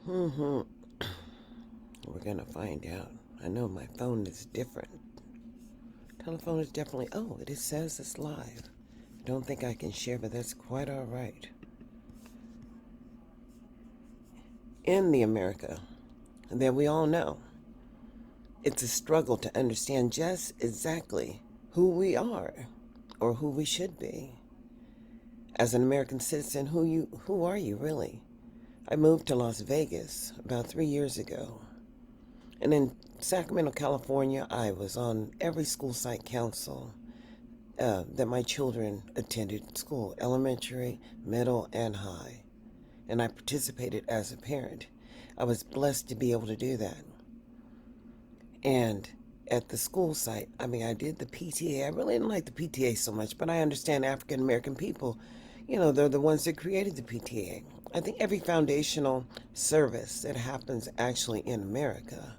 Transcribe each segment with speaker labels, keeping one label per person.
Speaker 1: Hmm. We're gonna find out. I know my phone is different. Telephone is definitely. Oh, it says it's live. Don't think I can share, but that's quite all right. In the America that we all know, it's a struggle to understand just exactly who we are or who we should be. As an American citizen, who are you really? I moved to Las Vegas about 3 years ago. And in Sacramento, California, I was on every school site council that my children attended school, elementary, middle, and high. And I participated as a parent. I was blessed to be able to do that. And at the school site, I did the PTA. I really didn't like the PTA so much, but I understand African American people, they're the ones that created the PTA. I think every foundational service that happens actually in America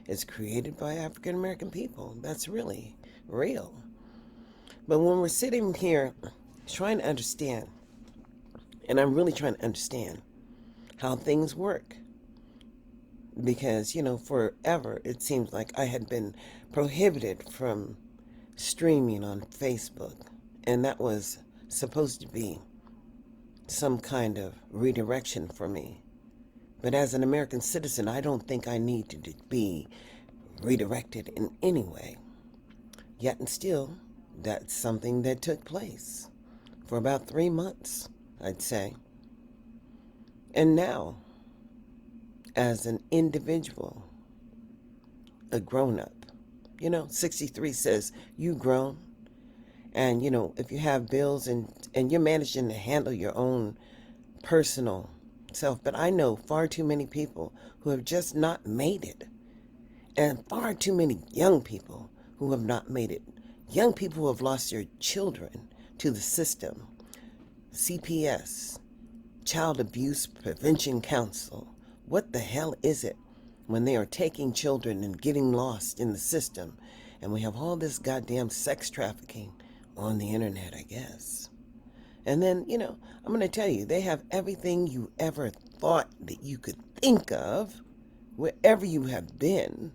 Speaker 1: is created by African American people. That's really real. But when we're sitting here trying to understand, and I'm really trying to understand how things work, because, forever it seems like I had been prohibited from streaming on Facebook, and that was supposed to be some kind of redirection for me. But as an American citizen, I don't think I need to be redirected in any way. Yet and still, that's something that took place for about 3 months, I'd say. And now, as an individual, a grown up, 63 says you grown. And, if you have bills and you're managing to handle your own personal self. But I know far too many people who have just not made it. And far too many young people who have not made it. Young people who have lost their children to the system. CPS, Child Abuse Prevention Council. What the hell is it when they are taking children and getting lost in the system? And we have all this goddamn sex trafficking on the internet, I guess. And then, I'm going to tell you, they have everything you ever thought that you could think of, wherever you have been,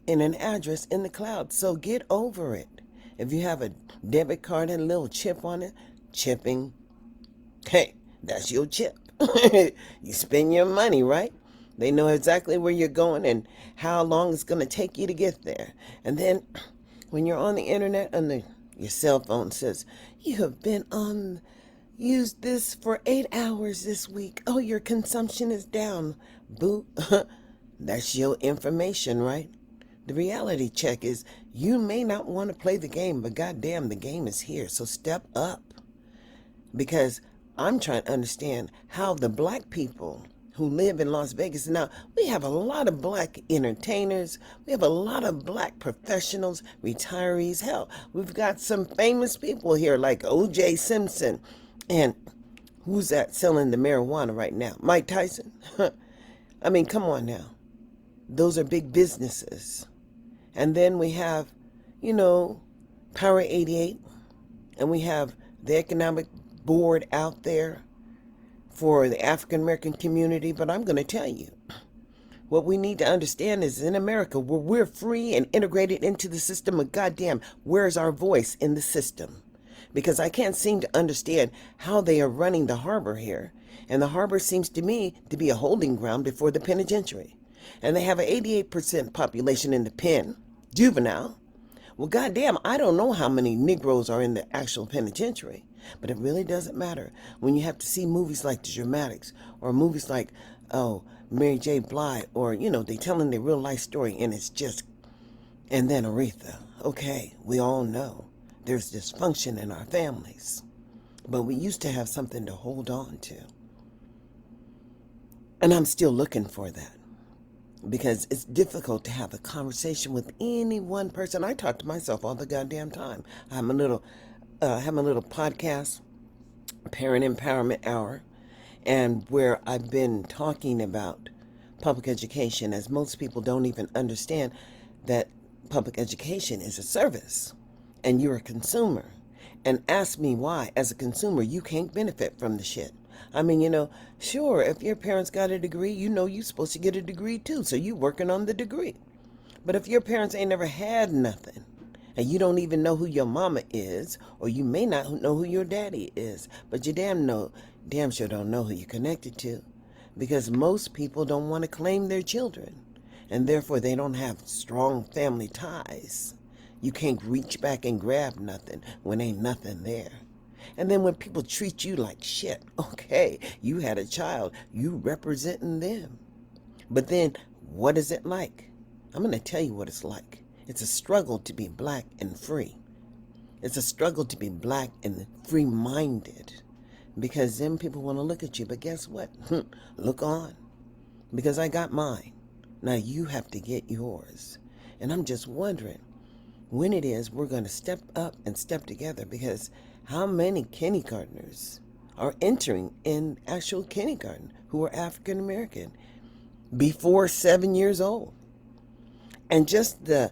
Speaker 1: in an address in the cloud. So get over it. If you have a debit card and a little chip on it, chipping, hey, that's your chip. You spend your money, right? They know exactly where you're going and how long it's going to take you to get there. And then when you're on the internet and your cell phone says, you have been used this for 8 hours this week. Oh, your consumption is down. Boo. That's your information, right? The reality check is you may not want to play the game, but goddamn, the game is here. So step up. Because I'm trying to understand how the black people who live in Las Vegas. Now, we have a lot of black entertainers. We have a lot of black professionals, retirees. Hell, we've got some famous people here like O.J. Simpson. And who's that selling the marijuana right now? Mike Tyson? I mean, come on now. Those are big businesses. And then we have, Power 88. And we have the Economic Board out there for the African American community. But I'm going to tell you, what we need to understand is in America, where we're free and integrated into the system of goddamn, where's our voice in the system? Because I can't seem to understand how they are running the harbor here. And the harbor seems to me to be a holding ground before the penitentiary. And they have an 88% population in the pen, juvenile. Well, goddamn, I don't know how many Negroes are in the actual penitentiary. But it really doesn't matter when you have to see movies like The Dramatics or movies like, Mary J. Blige, or, they telling their real life story and it's just, and then Aretha. Okay, we all know there's dysfunction in our families. But we used to have something to hold on to. And I'm still looking for that. Because it's difficult to have a conversation with any one person. I talk to myself all the goddamn time. I have a little podcast, Parent Empowerment Hour, and where I've been talking about public education, as most people don't even understand that public education is a service and you're a consumer. And ask me why, as a consumer, you can't benefit from the shit. I mean, sure, if your parents got a degree, you're supposed to get a degree too, so you working on the degree. But if your parents ain't never had nothing, and you don't even know who your mama is, or you may not know who your daddy is, but you damn sure don't know who you're connected to, because most people don't want to claim their children, and therefore they don't have strong family ties. You can't reach back and grab nothing when ain't nothing there. And then when people treat you like shit, okay, you had a child, you representing them. But then, what is it like? I'm going to tell you what it's like. It's a struggle to be black and free. It's a struggle to be black and free-minded. Because then people want to look at you. But guess what? Look on. Because I got mine. Now you have to get yours. And I'm just wondering when it is we're going to step up and step together. Because how many kindergartners are entering in actual kindergarten who are African American before 7 years old? And just the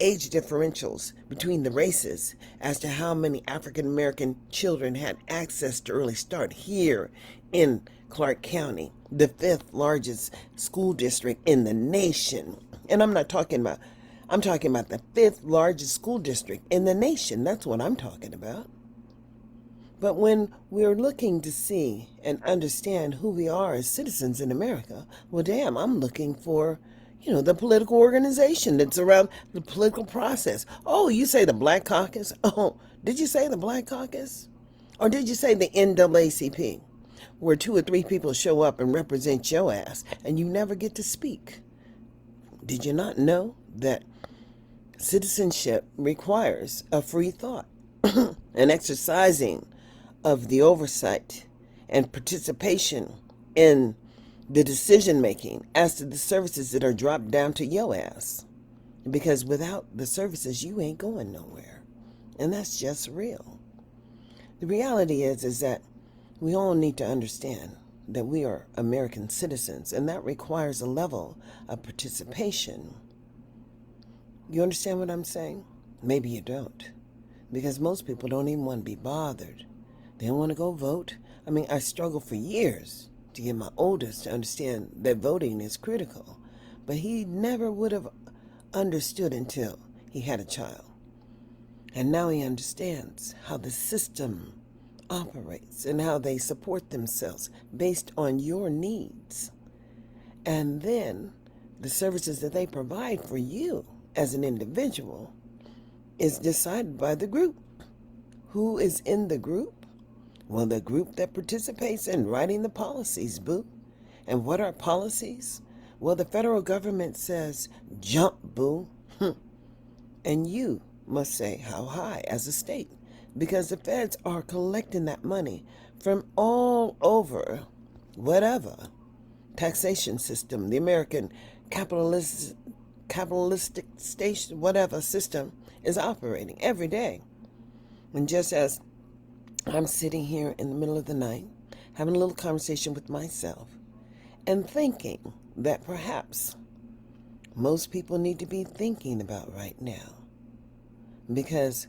Speaker 1: age differentials between the races as to how many African American children had access to early start here in Clark County, the 5th largest school district in the nation. And I'm talking about the 5th largest school district in the nation. That's what I'm talking about. But when we're looking to see and understand who we are as citizens in America, well, damn, I'm looking for the political organization that's around the political process. Oh, you say the Black Caucus? Oh, did you say the Black Caucus? Or did you say the NAACP, where 2 or 3 people show up and represent your ass and you never get to speak? Did you not know that citizenship requires a free thought, an exercising of the oversight and participation in the decision making as to the services that are dropped down to your ass? Because without the services, you ain't going nowhere. And that's just real. The reality is that we all need to understand that we are American citizens, and that requires a level of participation. You understand what I'm saying? Maybe you don't. Because most people don't even want to be bothered. They don't want to go vote. I mean, I struggled for years to get my oldest to understand that voting is critical. But he never would have understood until he had a child. And now he understands how the system operates and how they support themselves based on your needs. And then the services that they provide for you as an individual is decided by the group. Who is in the group? Well, the group that participates in writing the policies, boo. And what are policies? Well, the federal government says, jump, boo. And you must say how high as a state, because the feds are collecting that money from all over, whatever taxation system, the American capitalistic station, whatever system is operating every day. And just as I'm sitting here in the middle of the night, having a little conversation with myself, and thinking that perhaps most people need to be thinking about right now, because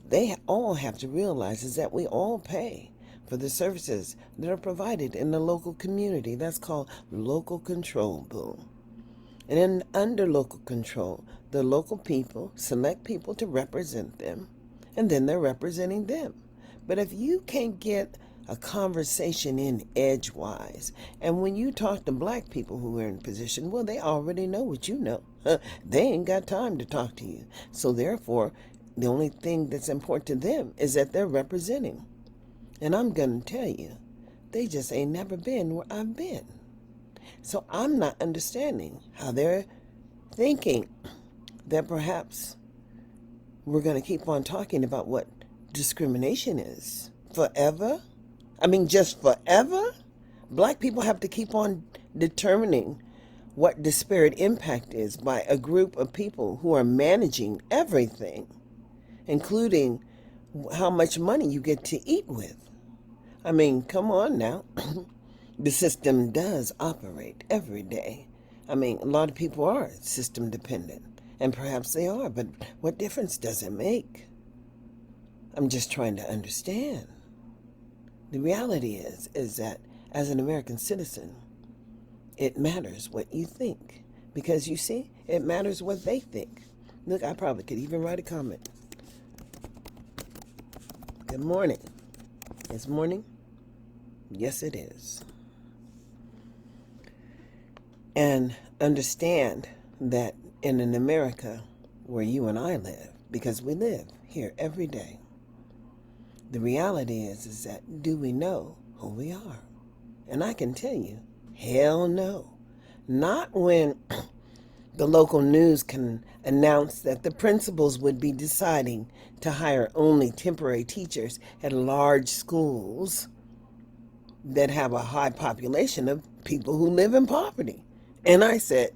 Speaker 1: they all have to realize is that we all pay for the services that are provided in the local community. That's called local control, boo. And then under local control, the local people select people to represent them, and then they're representing them. But if you can't get a conversation in edgewise, and when you talk to black people who are in position, well, they already know what you know. They ain't got time to talk to you. So therefore, the only thing that's important to them is that they're representing. And I'm going to tell you, they just ain't never been where I've been. So I'm not understanding how they're thinking that perhaps we're going to keep on talking about what discrimination is forever. I mean, just forever? Black people have to keep on determining what disparate impact is by a group of people who are managing everything, including how much money you get to eat with. I mean, come on now. The system does operate every day. I mean, a lot of people are system dependent, and perhaps they are, but what difference does it make? I'm just trying to understand. The reality is that as an American citizen, it matters what you think. Because you see, it matters what they think. Look, I probably could even write a comment. Good morning. It's morning? Yes, it is. And understand that in an America where you and I live, because we live here every day, the reality is that do we know who we are? And I can tell you, hell no. Not when the local news can announce that the principals would be deciding to hire only temporary teachers at large schools that have a high population of people who live in poverty. And I said,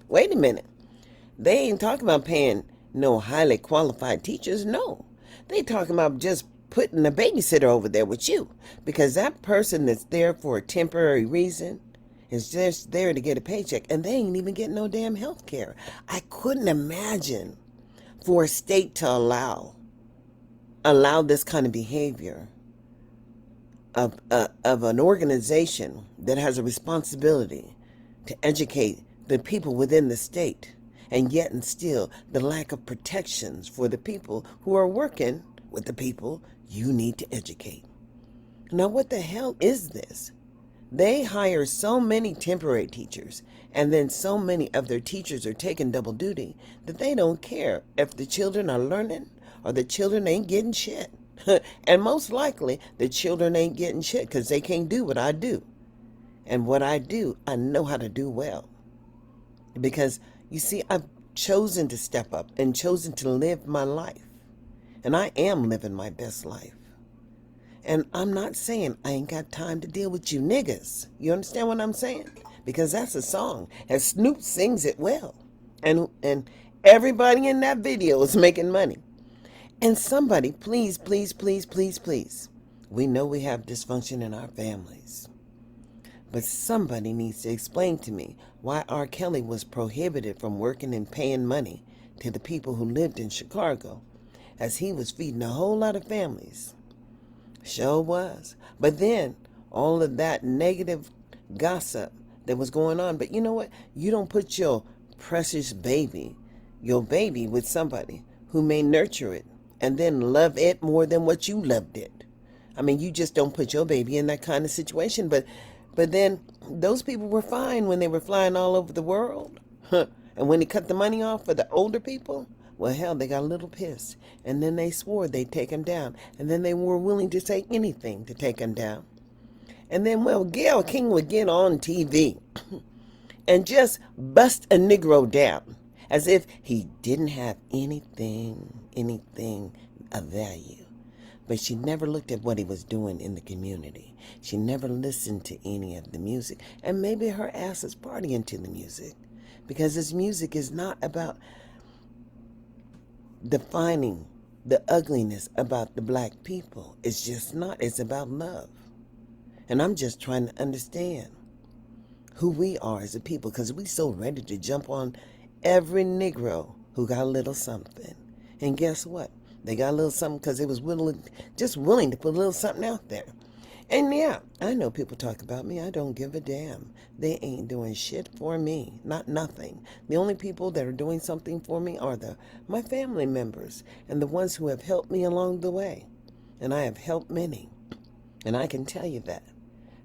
Speaker 1: wait a minute. They ain't talking about paying no highly qualified teachers. No. They talking about just putting a babysitter over there with you, because that person that's there for a temporary reason is just there to get a paycheck, and they ain't even getting no damn health care. I couldn't imagine for a state to allow this kind of behavior of an organization that has a responsibility to educate the people within the state, and yet and still the lack of protections for the people who are working with the people you need to educate. Now, what the hell is this? They hire so many temporary teachers, and then so many of their teachers are taking double duty that they don't care if the children are learning or the children ain't getting shit. And most likely, the children ain't getting shit because they can't do what I do. And what I do, I know how to do well. Because, you see, I've chosen to step up and chosen to live my life. And I am living my best life. And I'm not saying I ain't got time to deal with you niggas. You understand what I'm saying? Because that's a song, and Snoop sings it well. And everybody in that video is making money. And somebody, please, please, please, please, please. We know we have dysfunction in our families. But somebody needs to explain to me why R. Kelly was prohibited from working and paying money to the people who lived in Chicago, as he was feeding a whole lot of families. Sure was. But then all of that negative gossip that was going on. But you know what? You don't put your precious baby, with somebody who may nurture it and then love it more than what you loved it. I mean, you just don't put your baby in that kind of situation. But then those people were fine when they were flying all over the world. And when he cut the money off for the older people, well, hell, they got a little pissed. And then they swore they'd take him down. And then they were willing to say anything to take him down. And then, well, Gayle King would get on TV and just bust a Negro down as if he didn't have anything of value. But she never looked at what he was doing in the community. She never listened to any of the music. And maybe her ass is partying to the music, because his music is not about defining the ugliness about the black people. It's just not. It's about love. And I'm just trying to understand who we are as a people, because we so ready to jump on every Negro who got a little something. And guess what? They got a little something because they was willing to put a little something out there. And yeah, I know people talk about me. I don't give a damn. They ain't doing shit for me. Not nothing. The only people that are doing something for me are my family members and the ones who have helped me along the way. And I have helped many. And I can tell you that.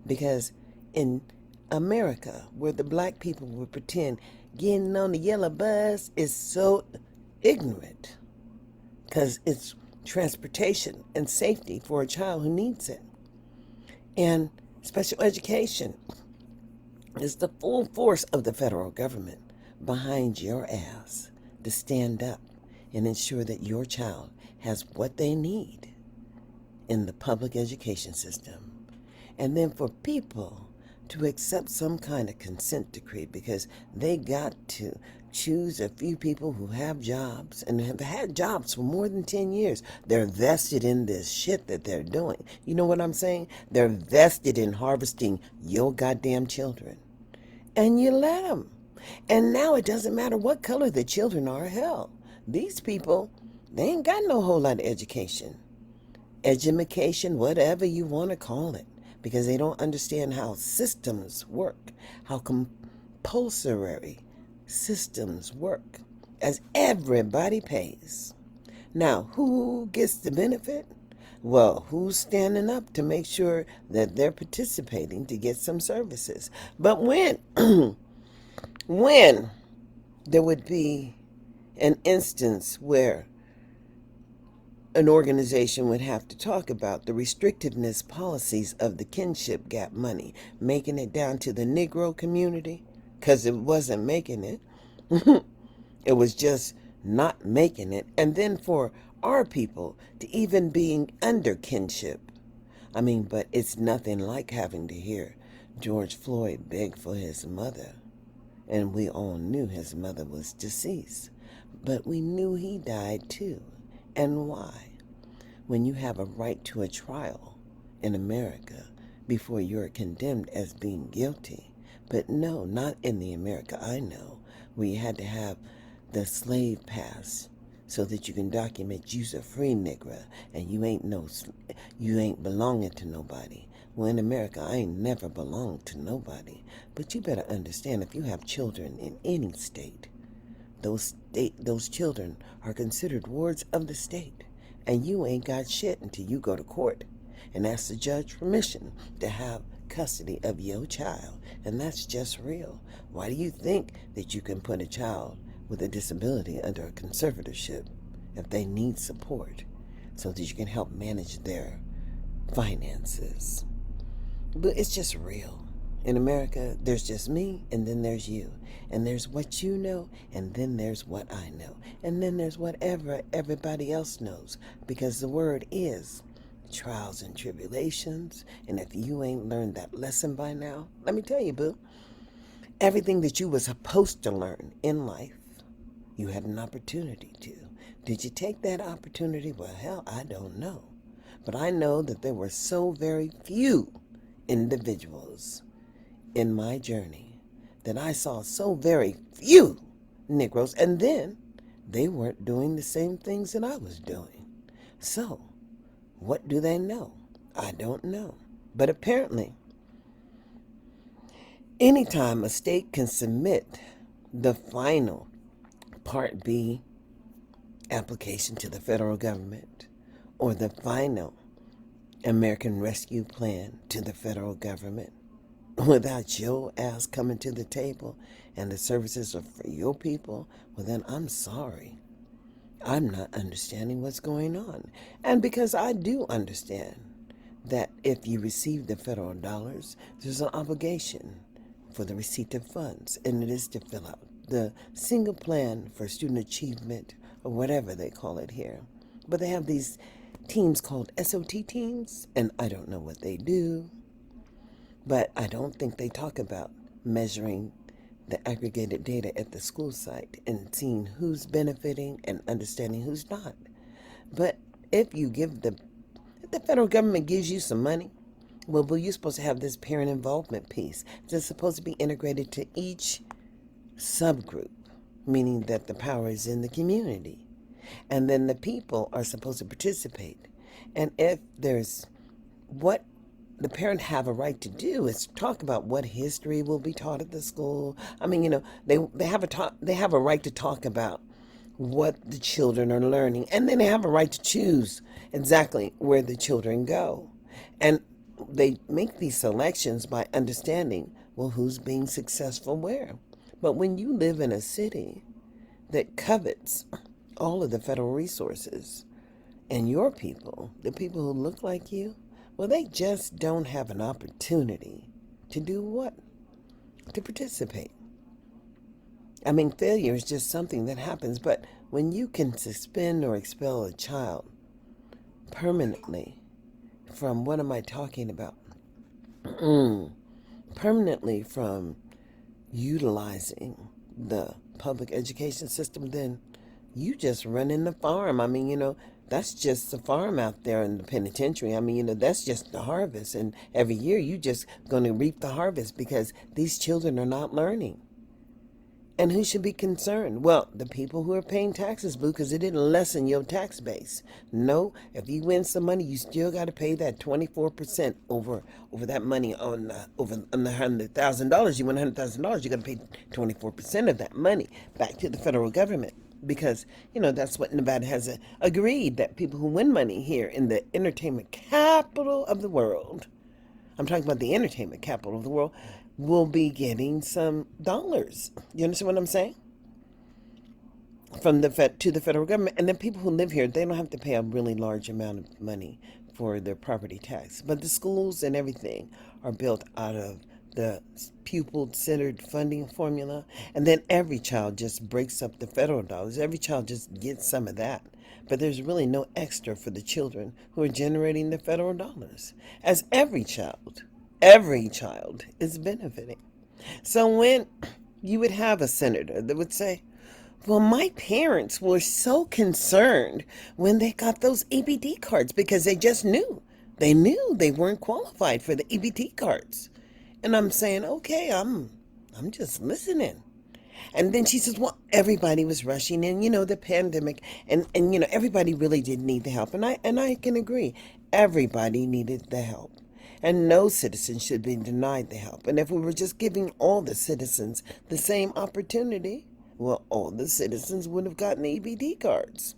Speaker 1: Because in America, where the black people would pretend getting on the yellow bus is so ignorant, because it's transportation and safety for a child who needs it. And special education is the full force of the federal government behind your ass to stand up and ensure that your child has what they need in the public education system. And then for people to accept some kind of consent decree because they got to choose a few people who have jobs and have had jobs for more than 10 years. They're vested in this shit that they're doing. You know what I'm saying? They're vested in harvesting your goddamn children. And you let them. And now it doesn't matter what color the children are. Hell, these people, they ain't got no whole lot of education. education, whatever you want to call it, because they don't understand how systems work, how compulsory systems work, as everybody pays. Now, who gets the benefit? Well, who's standing up to make sure that they're participating to get some services? But when there would be an instance where an organization would have to talk about the restrictiveness policies of the kinship gap money, making it down to the Negro community, because it wasn't making it. It was just not making it. And then for our people to even being under kinship. I mean, but it's nothing like having to hear George Floyd beg for his mother. And we all knew his mother was deceased. But we knew he died too. And why? When you have a right to a trial in America before you're condemned as being guilty. But no, not in the America I know, where you had to have the slave pass so that you can document you's a free nigger and you ain't belonging to nobody. Well, in America, I ain't never belonged to nobody. But you better understand, if you have children in any state, those children are considered wards of the state, and you ain't got shit until you go to court and ask the judge permission to have custody of your child. And that's just real. Why do you think that you can put a child with a disability under a conservatorship if they need support so that you can help manage their finances? But it's just real. In America, there's just me, and then there's you. And there's what you know, and then there's what I know. And then there's whatever everybody else knows. Because the word is trials and tribulations. And if you ain't learned that lesson by now, let me tell you, boo, everything that you were supposed to learn in life, you had an opportunity to. Did you take that opportunity? Well, hell, I don't know. But I know that there were so very few individuals in my journey that I saw so very few Negroes, and then they weren't doing the same things that I was doing. So, what do they know? I don't know. But apparently, anytime a state can submit the final Part B application to the federal government, or the final American Rescue Plan to the federal government, without your ass coming to the table and the services are for your people, well then I'm sorry. I'm not understanding what's going on. And because I do understand that if you receive the federal dollars, there's an obligation for the receipt of funds, and it is to fill out the single plan for student achievement, or whatever they call it here. But they have these teams called SOT teams, and I don't know what they do, but I don't think they talk about measuring the aggregated data at the school site and seeing who's benefiting and understanding who's not. But if the federal government gives you some money, well, you're supposed to have this parent involvement piece that's supposed to be integrated to each subgroup, meaning that the power is in the community. And then the people are supposed to participate. And if there's what the parent have a right to do is talk about what history will be taught at the school. I mean, they have a right to talk about what the children are learning, and then they have a right to choose exactly where the children go. And they make these selections by understanding, well, who's being successful where. But when you live in a city that covets all of the federal resources, and your people, the people who look like you, well, they just don't have an opportunity to do what? To participate. I mean, failure is just something that happens, but when you can suspend or expel a child permanently from, what am I talking about? Permanently from utilizing the public education system, then you just run in the farm. I mean, that's just the farm out there in the penitentiary. I mean, that's just the harvest. And every year you just going to reap the harvest because these children are not learning. And who should be concerned? Well, the people who are paying taxes, boo, because it didn't lessen your tax base. No, if you win some money, you still got to pay that 24% over that money on the $100,000. You win $100,000, you got to pay 24% of that money back to the federal government. Because, that's what Nevada has agreed, that people who win money here in the entertainment capital of the world, I'm talking about the entertainment capital of the world, will be getting some dollars. You understand what I'm saying? From the to the federal government. And then people who live here, they don't have to pay a really large amount of money for their property tax. But the schools and everything are built out of the pupil-centered funding formula. And then every child just breaks up the federal dollars. Every child just gets some of that. But there's really no extra for the children who are generating the federal dollars. As every child is benefiting. So when you would have a senator that would say, well, my parents were so concerned when they got those EBT cards because they just knew. They knew they weren't qualified for the EBT cards. And I'm saying, okay, I'm just listening. And then she says, well, everybody was rushing in, the pandemic, and everybody really did need the help. And I can agree. Everybody needed the help. And no citizen should be denied the help. And if we were just giving all the citizens the same opportunity, well, all the citizens would have gotten EBT cards.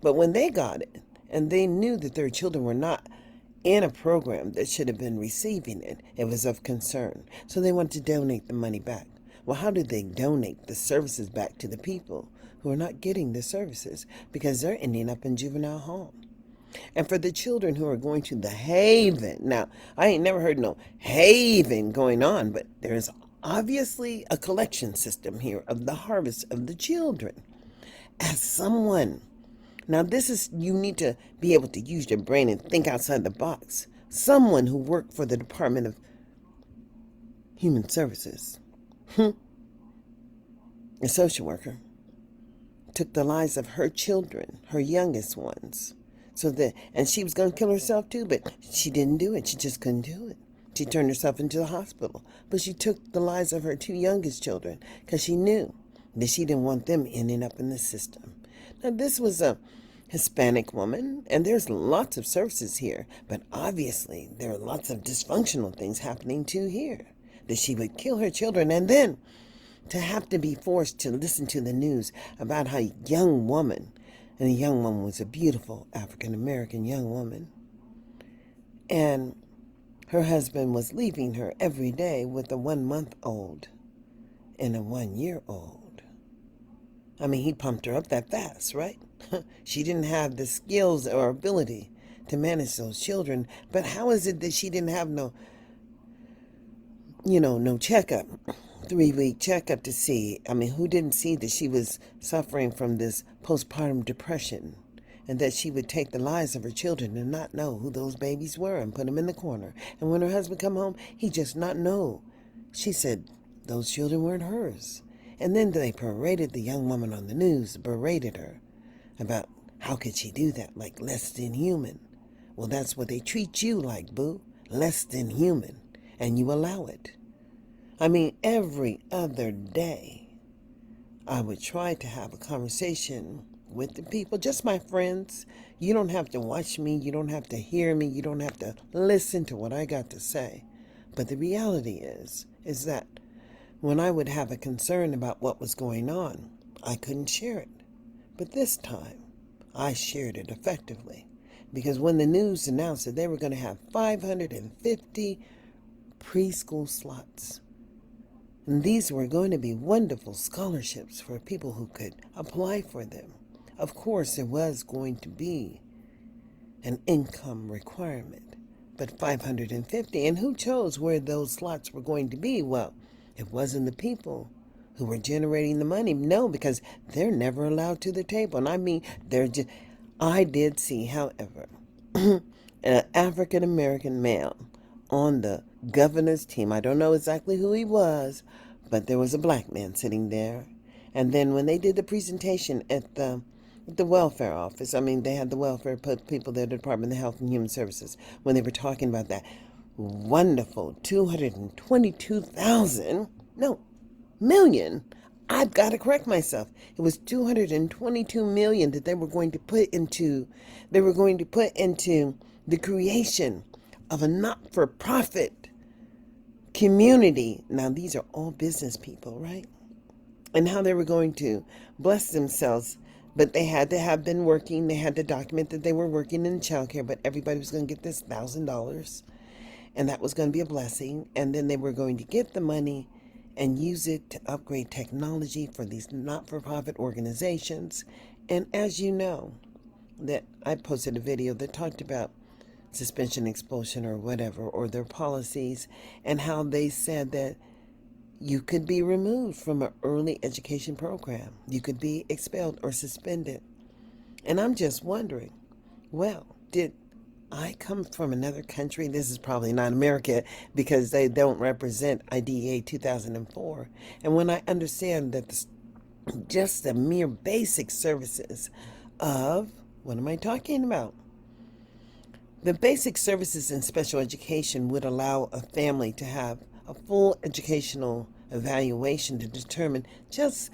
Speaker 1: But when they got it, and they knew that their children were not in a program that should have been receiving it, it was of concern. So they wanted to donate the money back. Well, how did they donate the services back to the people who are not getting the services? Because they're ending up in juvenile hall. And for the children who are going to the Haven, now, I ain't never heard no Haven going on, but there is obviously a collection system here of the harvest of the children. As someone, now this is, you need to be able to use your brain and think outside the box. Someone who worked for the Department of Human Services, a social worker, took the lives of her children, her youngest ones. And she was going to kill herself too, but she didn't do it. She just couldn't do it. She turned herself into the hospital. But she took the lives of her two youngest children because she knew that she didn't want them ending up in the system. Now, this was a Hispanic woman, and there's lots of services here, but obviously there are lots of dysfunctional things happening too here. That she would kill her children, and then to have to be forced to listen to the news about how a young woman, and the young woman was a beautiful African-American young woman, and her husband was leaving her every day with a 1-month-old and a 1-year-old. I mean, he pumped her up that fast, right? She didn't have the skills or ability to manage those children. But how is it that she didn't have no checkup, 3-week checkup to see? I mean, who didn't see that she was suffering from this postpartum depression and that she would take the lives of her children and not know who those babies were and put them in the corner? And when her husband come home, he just not know. She said those children weren't hers. And then they paraded the young woman on the news, berated her about how could she do that, like less than human. Well, that's what they treat you like, boo, less than human, and you allow it. I mean, every other day, I would try to have a conversation with the people, just my friends. You don't have to watch me, you don't have to hear me, you don't have to listen to what I got to say. But the reality is that when I would have a concern about what was going on, I couldn't share it. But this time, I shared it effectively. Because when the news announced that they were going to have 550 preschool slots, and these were going to be wonderful scholarships for people who could apply for them. Of course, there was going to be an income requirement, but 550. And who chose where those slots were going to be? Well, it wasn't the people who were generating the money. No, because they're never allowed to the table. And I mean, I did see, however, an African-American male on the governor's team. I don't know exactly who he was, but there was a black man sitting there. And then when they did the presentation at the welfare office, I mean, they had the welfare people there, the Department of Health and Human Services, when they were talking about that wonderful 222,000, no, million I've got to correct myself. It was 222 million that they were going to put into the creation of a not-for-profit community. Now these are all business people, right? And how they were going to bless themselves, but they had to have been working. They had to document that they were working in childcare, but everybody was going to get this $1,000, and that was going to be a blessing. And then they were going to get the money and use it to upgrade technology for these not-for-profit organizations. And as you know, that I posted a video that talked about suspension, expulsion, or whatever, or their policies, and how they said that you could be removed from an early education program. You could be expelled or suspended. And I'm just wondering, well, did I come from another country? This is probably not America because they don't represent IDEA 2004. And when I understand that just the mere basic services of, what am I talking about? The basic services in special education would allow a family to have a full educational evaluation to determine just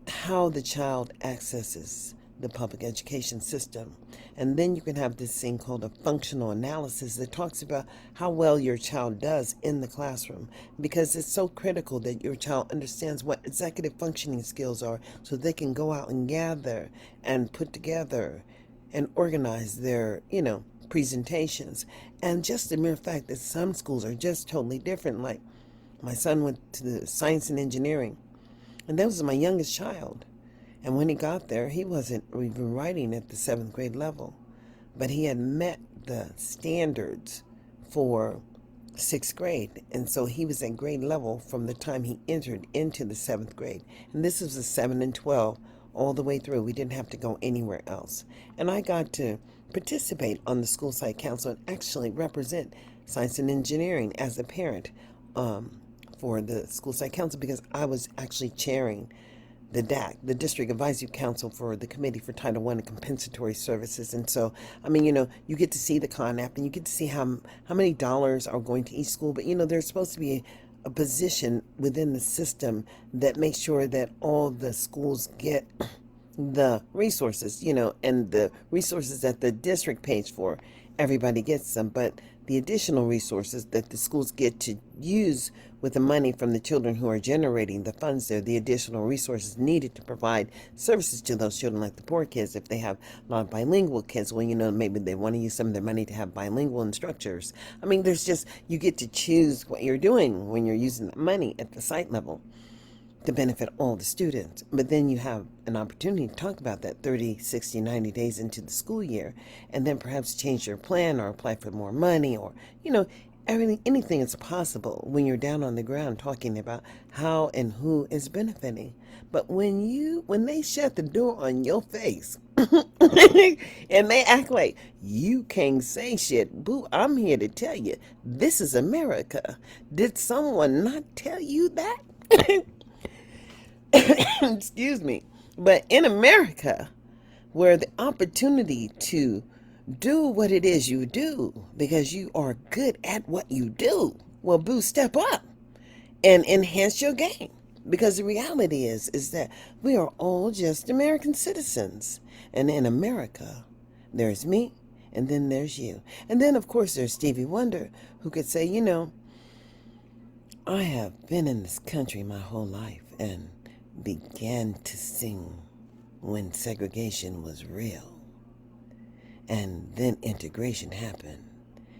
Speaker 1: how the child accesses the public education system. And then you can have this thing called a functional analysis that talks about how well your child does in the classroom, because it's so critical that your child understands what executive functioning skills are so they can go out and gather and put together and organize their, presentations. And just the mere fact that some schools are just totally different. Like my son went to the science and engineering, and that was my youngest child. And when he got there, he wasn't even writing at the 7th grade level, but he had met the standards for 6th grade. And so he was at grade level from the time he entered into the 7th grade. And this was a 7 and 12 all the way through. We didn't have to go anywhere else. And I got to participate on the school site council and actually represent science and engineering as a parent for the school site council, because I was actually chairing the DAC, the District Advisory Council, for the Committee for Title I and Compensatory Services. And so, you get to see the CONAP, and you get to see how many dollars are going to each school. But, there's supposed to be a position within the system that makes sure that all the schools get the resources, and the resources that the district pays for, everybody gets them. But the additional resources that the schools get to use with the money from the children who are generating the funds there, the additional resources needed to provide services to those children, like the poor kids, if they have a lot of bilingual kids, well, maybe they want to use some of their money to have bilingual instructors. You get to choose what you're doing when you're using the money at the site level to benefit all the students. But then you have an opportunity to talk about that 30, 60, 90 days into the school year, and then perhaps change your plan or apply for more money, or, anything is possible when you're down on the ground talking about how and who is benefiting. But when they shut the door on your face and they act like you can't say shit, boo, I'm here to tell you, this is America. Did someone not tell you that? Excuse me. But in America, where the opportunity to do what it is you do because you are good at what you do, well, boo, step up and enhance your game. Because the reality is that we are all just American citizens. And in America, there's me, and then there's you. And then, of course, there's Stevie Wonder, who could say, I have been in this country my whole life and began to sing when segregation was real. And then integration happened,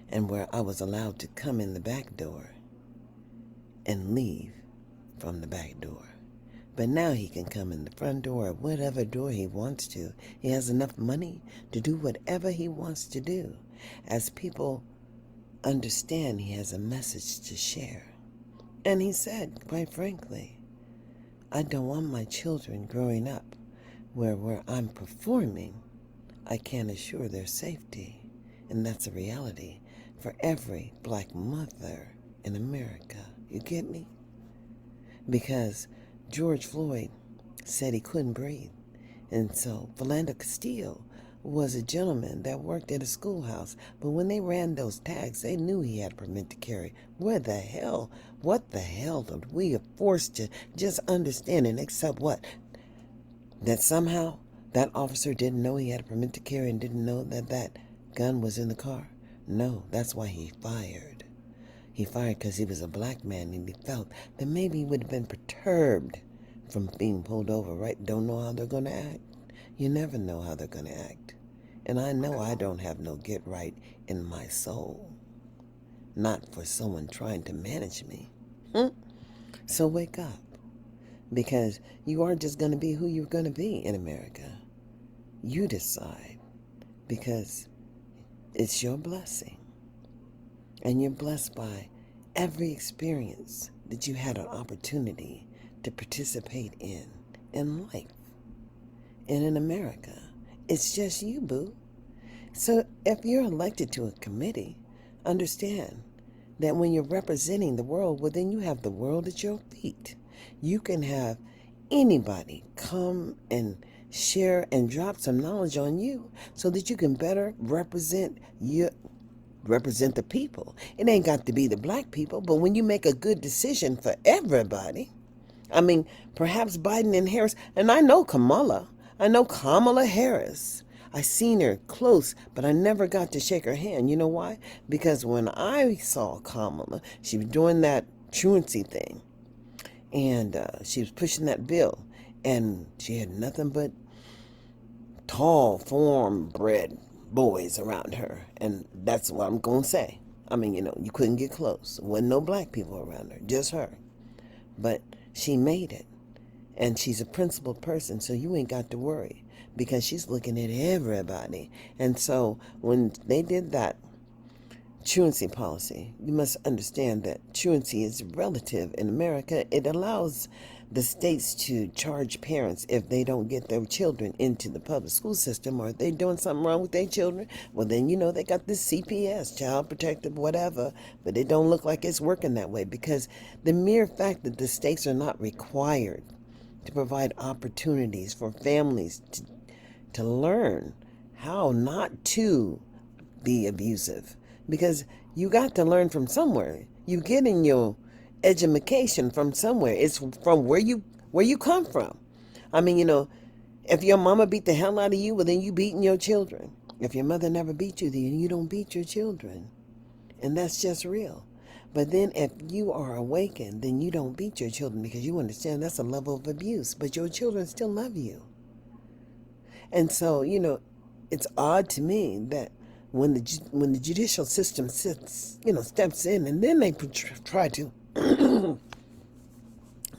Speaker 1: and where I was allowed to come in the back door and leave from the back door. But now he can come in the front door or whatever door he wants to. He has enough money to do whatever he wants to do, as people understand he has a message to share. And he said, quite frankly, I don't want my children growing up where I'm performing, I can't assure their safety. And that's a reality for every black mother in America. You get me? Because George Floyd said he couldn't breathe. And so Philando Castile was a gentleman that worked at a schoolhouse. But when they ran those tags, they knew he had a permit to carry. What the hell did we are forced to just understand and accept what? That somehow that officer didn't know he had a permit to carry and didn't know that that gun was in the car? No, that's why he fired. He fired because he was a black man and he felt that maybe he would have been perturbed from being pulled over, right? Don't know how they're going to act. You never know how they're going to act. And I know I don't have no get right in my soul. Not for someone trying to manage me. So wake up. Because you are just going to be who you're going to be in America. You decide. Because it's your blessing. And you're blessed by every experience that you had an opportunity to participate in life and in America. It's just you, boo. So if you're elected to a committee, understand that when you're representing the world, well, then you have the world at your feet. You can have anybody come and share and drop some knowledge on you so that you can better represent the people. It ain't got to be the black people, but when you make a good decision for everybody, I mean, perhaps Biden and Harris, and I know Kamala Harris. I seen her close, but I never got to shake her hand. You know why? Because when I saw Kamala, she was doing that truancy thing, and she was pushing that bill, and she had nothing but tall, form-bred boys around her, and that's what I'm going to say. I mean, you couldn't get close. There wasn't no black people around her, just her. But she made it, and she's a principled person, so you ain't got to worry because she's looking at everybody. And so when they did that truancy policy, you must understand that truancy is relative in America. It allows the states to charge parents if they don't get their children into the public school system, or if they're doing something wrong with their children. Well, then they got this CPS, child protective whatever, but it don't look like it's working that way because the mere fact that the states are not required to provide opportunities for families to learn how not to be abusive, because you got to learn from somewhere. You get in your education from somewhere. It's from where you come from. I mean, if your mama beat the hell out of you, well, then you beating your children. If your mother never beat you, then you don't beat your children. And that's just real. But then if you are awakened, then you don't beat your children because you understand that's a level of abuse. But your children still love you. And so, it's odd to me that when the judicial system steps in, and then they try to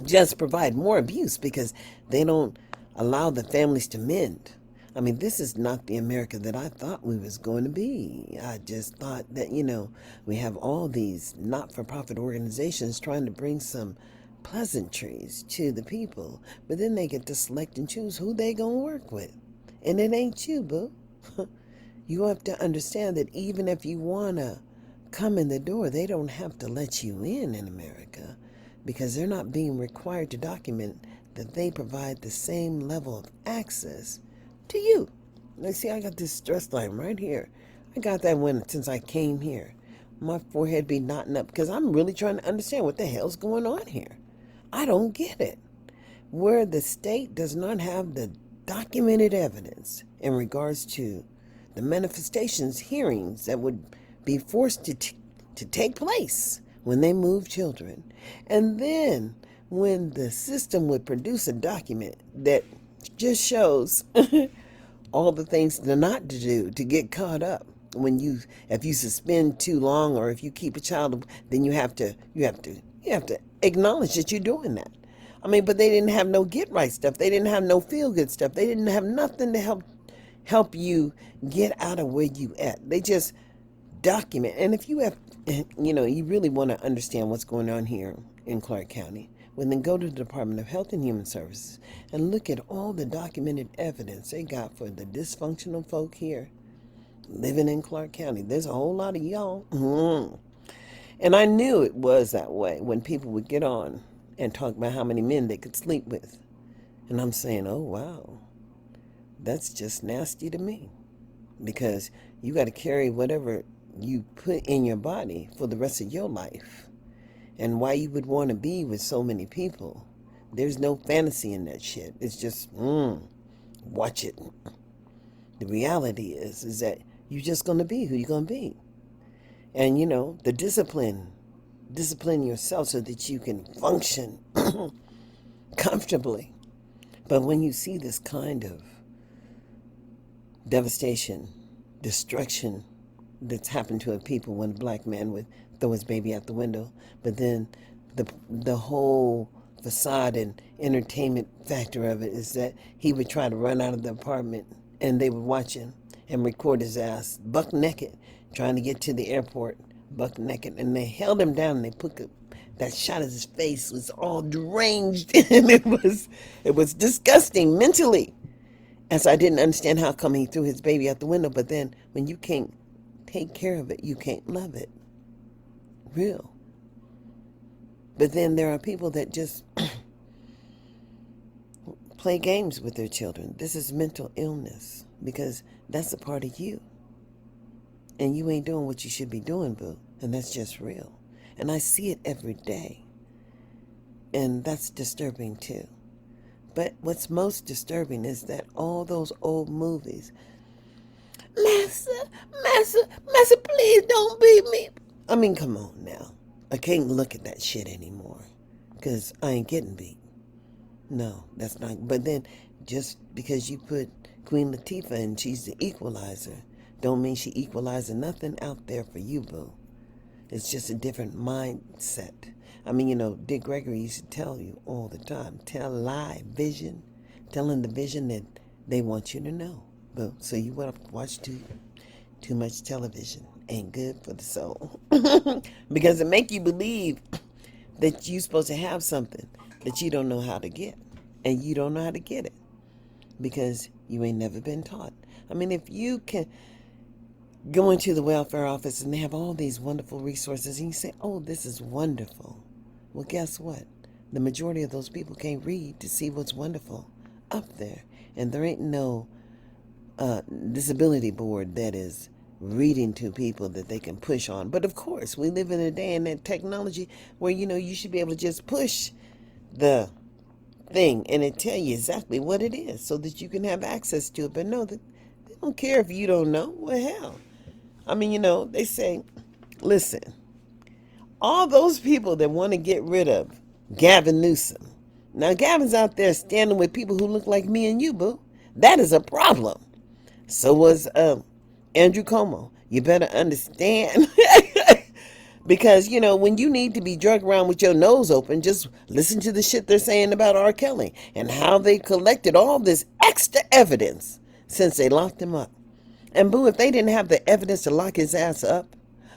Speaker 1: just provide more abuse because they don't allow the families to mend. I mean, this is not the America that I thought we was going to be. I just thought that, we have all these not-for-profit organizations trying to bring some pleasantries to the people, but then they get to select and choose who they gonna work with. And it ain't you, boo. You have to understand that even if you want to come in the door, they don't have to let you in America because they're not being required to document that they provide the same level of access to you. Now, see, I got this stress line right here. I got that since I came here. My forehead be knotting up because I'm really trying to understand what the hell's going on here. I don't get it. Where the state does not have the documented evidence in regards to the manifestations hearings that would be forced to take place when they move children. And then when the system would produce a document that just shows all the things not to do to get caught up. If you suspend too long, or if you keep a child, then you have to acknowledge that you're doing that. I mean, but they didn't have no get right stuff. They didn't have no feel good stuff. They didn't have nothing to help you get out of where you at. They just document. And if you have, you really want to understand what's going on here in Clark County, well, then go to the Department of Health and Human Services and look at all the documented evidence they got for the dysfunctional folk here living in Clark County. There's a whole lot of y'all. And I knew it was that way when people would get on and talk about how many men they could sleep with. And I'm saying, oh, wow, that's just nasty to me. because you got to carry whatever you put in your body for the rest of your life. And why you would want to be with so many people. There's no fantasy in that shit. It's just, watch it. The reality is that you're just going to be who you're going to be. And, the discipline yourself so that you can function comfortably. But when you see this kind of devastation, destruction that's happened to a people, when a black man would throw his baby out the window, but then the whole facade and entertainment factor of it is that he would try to run out of the apartment and they would watch him and record his ass buck naked trying to get to the airport, buck naked, and they held him down and they put that shot of his face was all deranged and it was disgusting mentally, as I didn't understand how come he threw his baby out the window. But then when you can't take care of it, you can't love it. Real. But then there are people that just play games with their children. This is mental illness because that's a part of you. And you ain't doing what you should be doing, boo. And that's just real. And I see it every day. And that's disturbing too. But what's most disturbing is that all those old movies, Massa, please don't beat me. I mean, come on now. I can't look at that shit anymore because I ain't getting beat. No, that's not. But then just because you put Queen Latifah and she's the equalizer, don't mean she equalizing nothing out there for you, boo. It's just a different mindset. I mean, Dick Gregory used to tell you all the time, telling the vision that they want you to know. Boo. So you want to watch too much television. Ain't good for the soul. Because it make you believe that you're supposed to have something that you don't know how to get. And you don't know how to get it. Because you ain't never been taught. I mean, if you can go into the welfare office and they have all these wonderful resources and you say, oh, this is wonderful. Well, guess what? The majority of those people can't read to see what's wonderful up there. And there ain't no disability board that is reading to people that they can push on. But of course, we live in a day and that technology where, you should be able to just push the thing and it tell you exactly what it is so that you can have access to it. But no, they don't care if you don't know. Well, hell. I mean, they say, listen, all those people that want to get rid of Gavin Newsom. Now, Gavin's out there standing with people who look like me and you, boo. That is a problem. So was Andrew Cuomo. You better understand. Because, when you need to be drugged around with your nose open, just listen to the shit they're saying about R. Kelly and how they collected all this extra evidence since they locked him up. And boo, if they didn't have the evidence to lock his ass up,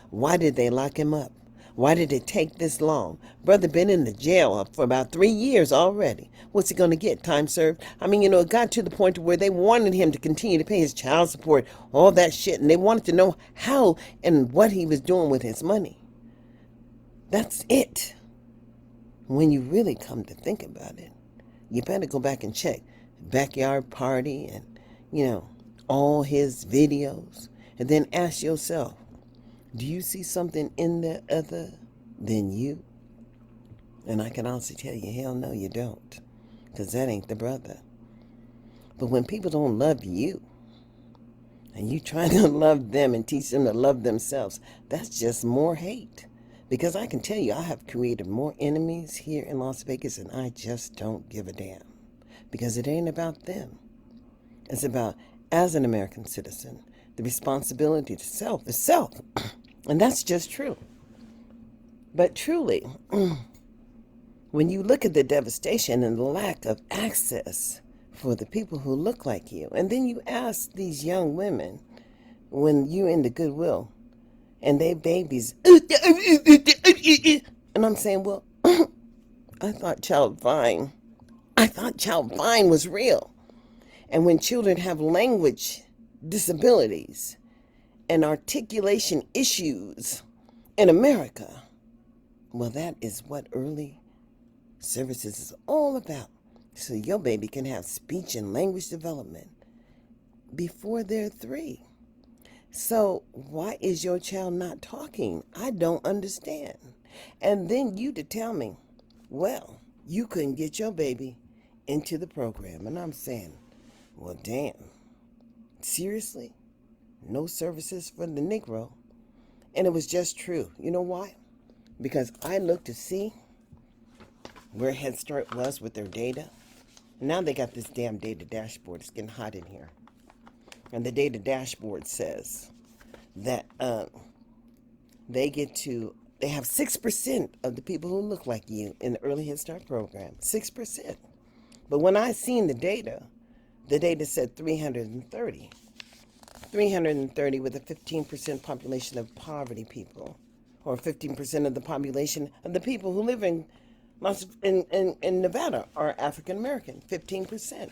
Speaker 1: why did they lock him up? Why did it take this long? Brother been in the jail for about 3 years already. What's he going to get? Time served? I mean, it got to the point where they wanted him to continue to pay his child support, all that shit, and they wanted to know how and what he was doing with his money. That's it. When you really come to think about it, you better go back and check Backyard Party and, all his videos, and then ask yourself, do you see something in the other than you? And I can honestly tell you, hell no, you don't. Because that ain't the brother. But when people don't love you, and you try to love them and teach them to love themselves, that's just more hate. Because I can tell you, I have created more enemies here in Las Vegas, and I just don't give a damn. Because it ain't about them. It's about, as an American citizen, the responsibility to self is self. And that's just true. But truly, when you look at the devastation and the lack of access for the people who look like you, and then you ask these young women, when you're in the Goodwill, and they babies, and I'm saying, well, I thought child fine was real. And when children have language disabilities and articulation issues in America, well, that is what early services is all about. So your baby can have speech and language development before they're 3. So why is your child not talking? I don't understand. And then you to tell me, well, you couldn't get your baby into the program. And I'm saying, well, damn. Seriously? No services for the Negro? And it was just true. You know why? Because I looked to see where Head Start was with their data. Now they got this damn data dashboard. It's getting hot in here. And the data dashboard says that they have 6% of the people who look like you in the early Head Start program. 6%. But when I seen the data said 330. 330 with a 15% population of poverty people, or 15% of the population of the people who live in Nevada are African American, 15%.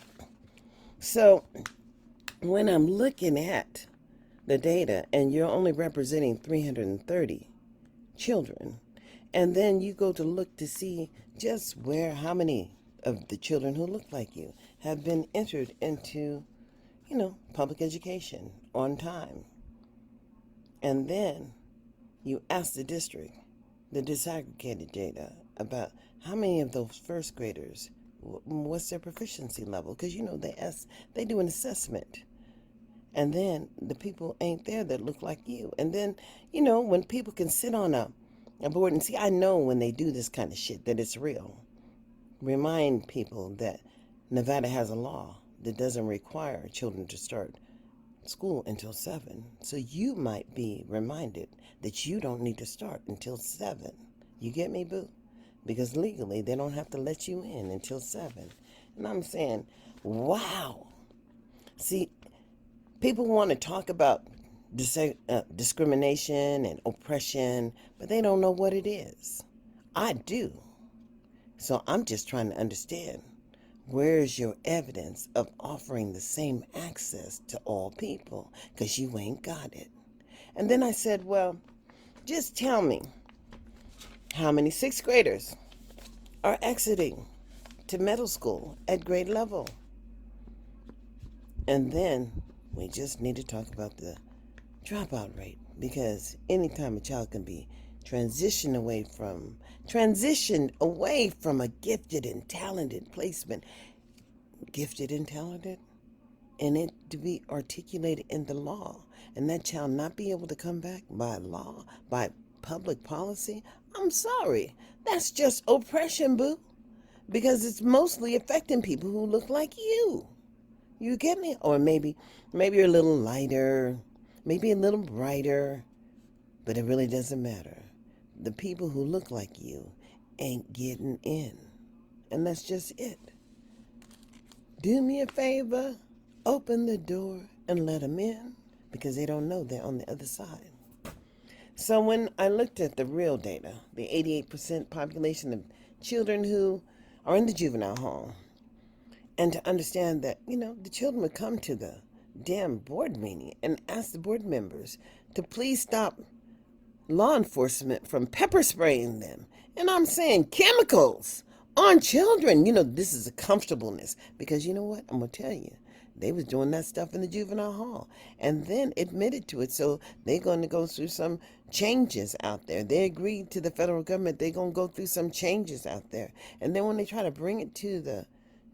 Speaker 1: So when I'm looking at the data and you're only representing 330 children, and then you go to look to see just how many of the children who look like you have been entered into, public education on time. And then you ask the district, the disaggregated data, about how many of those first graders, what's their proficiency level? Because, they do an assessment. And then the people ain't there that look like you. And then, when people can sit on a board and see, I know when they do this kind of shit that it's real. Remind people that Nevada has a law that doesn't require children to start school until 7. So you might be reminded that you don't need to start until 7. You get me, boo? Because legally they don't have to let you in until 7. And I'm saying, wow. See, people want to talk about discrimination and oppression, but they don't know what it is. I do. So I'm just trying to understand, where's your evidence of offering the same access to all people? Because you ain't got it. And then I said, well, just tell me how many 6th graders are exiting to middle school at grade level. And then we just need to talk about the dropout rate, because anytime a child can be transitioned away from a gifted and talented placement, gifted and talented, and it to be articulated in the law, and that child not be able to come back by law, by public policy, I'm sorry, that's just oppression, boo, because it's mostly affecting people who look like you. You get me? Or maybe you're a little lighter, maybe a little brighter, but it really doesn't matter. The people who look like you ain't getting in. And that's just it. Do me a favor, open the door and let them in, because they don't know they're on the other side. So when I looked at the real data, the 88% population of children who are in the juvenile hall, and to understand that, the children would come to the damn board meeting and ask the board members to please stop law enforcement from pepper spraying them. And I'm saying chemicals on children. This is a comfortableness, because you know what? I'm going to tell you. They was doing that stuff in the juvenile hall and then admitted to it. So they're going to go through some changes out there. They agreed to the federal government. They're going to go through some changes out there. And then when they try to bring it to the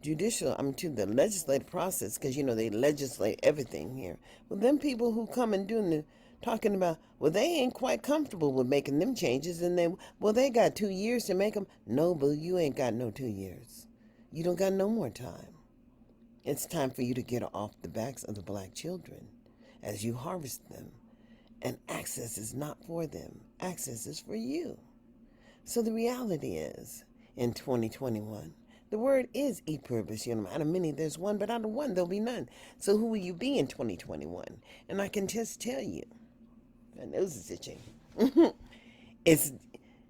Speaker 1: to the legislative process, because, they legislate everything here. Well, then people who come and talking about, well, they ain't quite comfortable with making them changes, and they got 2 years to make them. No, boo, you ain't got no 2 years. You don't got no more time. It's time for you to get off the backs of the black children as you harvest them. And access is not for them. Access is for you. So the reality is, in 2021, the word is e pluribus unum. Out of many, there's one, but out of one, there'll be none. So who will you be in 2021? And I can just tell you, my nose is itching.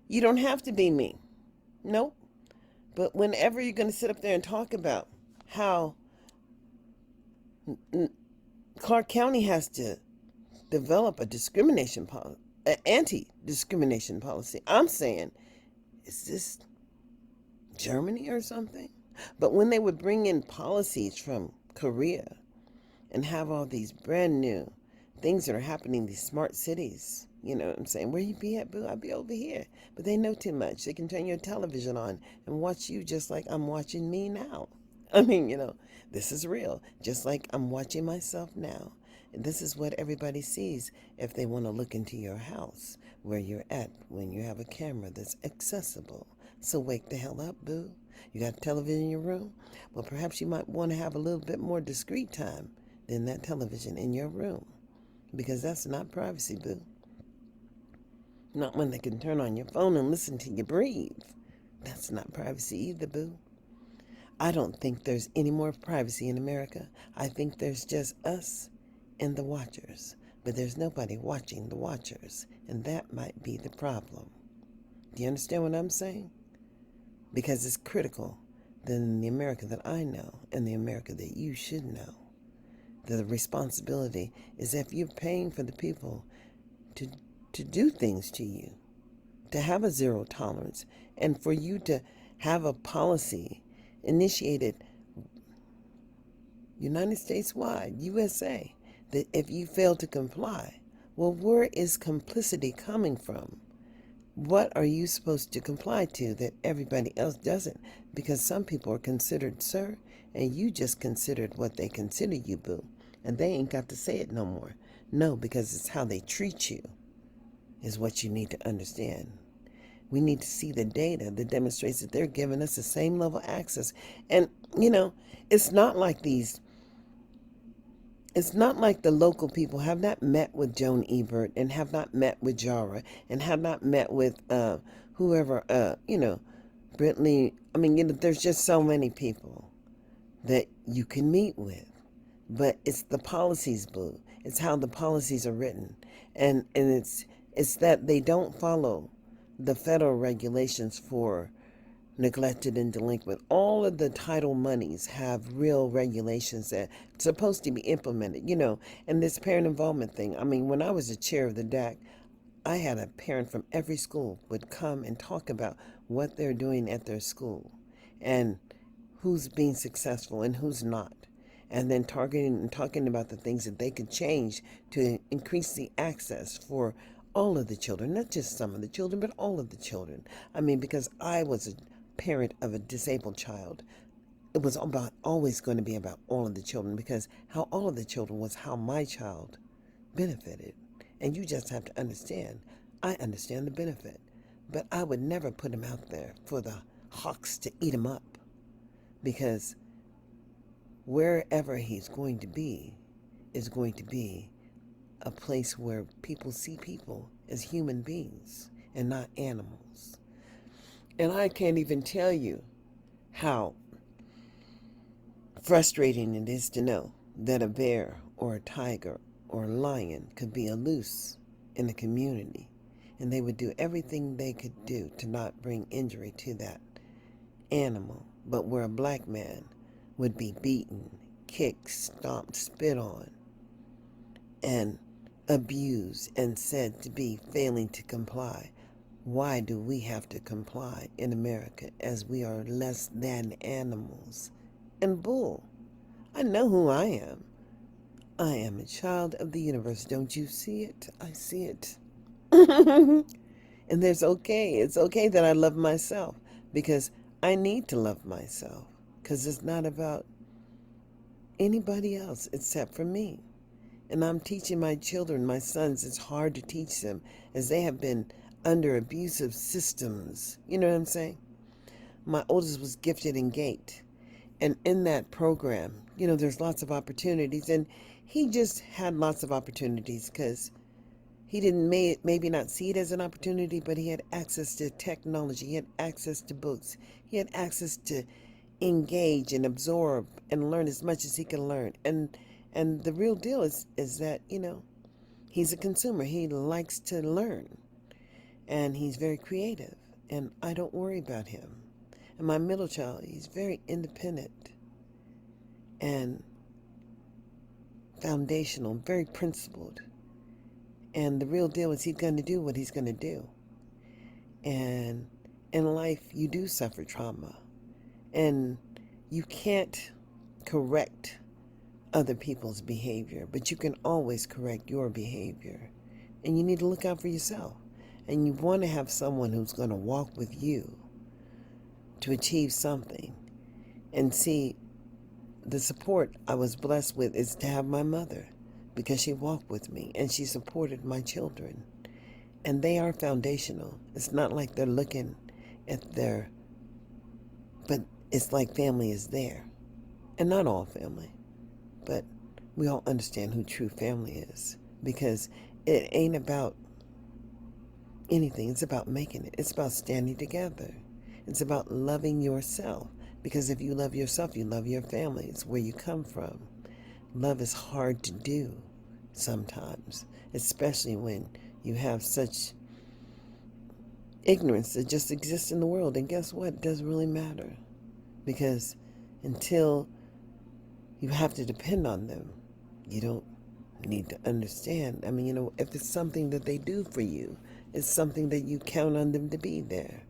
Speaker 1: You don't have to be me. Nope. But whenever you're going to sit up there and talk about how Clark County has to develop a discrimination policy, an anti-discrimination policy, I'm saying, is this Germany or something? But when they would bring in policies from Korea and have all these brand new things that are happening in these smart cities. You know what I'm saying? Where you be at, boo? I'll be over here. But they know too much. They can turn your television on and watch you just like I'm watching me now. I mean, this is real. Just like I'm watching myself now. And this is what everybody sees if they want to look into your house, where you're at when you have a camera that's accessible. So wake the hell up, boo. You got a television in your room? Well, perhaps you might want to have a little bit more discreet time than that television in your room, because that's not privacy, boo. Not when they can turn on your phone and listen to you breathe. That's not privacy either, boo. I don't think there's any more privacy in America. I think there's just us and the watchers. But there's nobody watching the watchers, and that might be the problem. Do you understand what I'm saying? Because it's critical that in the America that I know and the America that you should know, the responsibility is if you're paying for the people to do things to you, to have a zero tolerance, and for you to have a policy initiated United States wide, USA, that if you fail to comply, well, where is complicity coming from? What are you supposed to comply to that everybody else doesn't? Because some people are considered sir, and you just considered what they consider you, boo. And they ain't got to say it no more. No, because it's how they treat you is what you need to understand. We need to see the data that demonstrates that they're giving us the same level of access. And, it's not like the local people have not met with Joan Ebert and have not met with Jara and have not met with whoever, Brittany. I mean, there's just so many people that you can meet with. But it's the policies, boo. It's how the policies are written. And it's that they don't follow the federal regulations for neglected and delinquent. All of the title monies have real regulations that are supposed to be implemented, and this parent involvement thing. I mean, when I was the chair of the DAC, I had a parent from every school would come and talk about what they're doing at their school and who's being successful and who's not. And then targeting and talking about the things that they could change to increase the access for all of the children, not just some of the children, but all of the children. I mean, because I was a parent of a disabled child, it was always going to be about all of the children, because how all of the children was how my child benefited. And you just have to understand, I understand the benefit, but I would never put him out there for the hawks to eat him up, because wherever he's going to be is going to be a place where people see people as human beings and not animals. And I can't even tell you how frustrating it is to know that a bear or a tiger or a lion could be loose in the community, and they would do everything they could do to not bring injury to that animal, but where a black man would be beaten, kicked, stomped, spit on, and abused and said to be failing to comply. Why do we have to comply in America as we are less than animals? And bull, I know who I am. I am a child of the universe. Don't you see it? I see it. And it's okay that I love myself, because I need to love myself, because it's not about anybody else except for me. And I'm teaching my children, my sons, it's hard to teach them as they have been under abusive systems. You know what I'm saying? My oldest was gifted in gait. And in that program, there's lots of opportunities. And he just had lots of opportunities because he didn't maybe not see it as an opportunity, but he had access to technology. He had access to books. He had access to engage and absorb and learn as much as he can learn. And the real deal is that, he's a consumer. He likes to learn. And he's very creative. And I don't worry about him. And my middle child, he's very independent and foundational, very principled. And the real deal is he's going to do what he's going to do. And in life, you do suffer trauma. And you can't correct other people's behavior, but you can always correct your behavior. And you need to look out for yourself. And you want to have someone who's going to walk with you to achieve something. And see, the support I was blessed with is to have my mother, because she walked with me and she supported my children. And they are foundational. It's not like they're looking at their, but it's like family is there. And not all family, but we all understand who true family is, because it ain't about anything. It's about making it. It's about standing together. It's about loving yourself, because if you love yourself, you love your family. It's where you come from. Love is hard to do sometimes, especially when you have such ignorance that just exists in the world. And guess what? It doesn't really matter, because until you have to depend on them, you don't need to understand. I mean, if it's something that they do for you, it's something that you count on them to be there.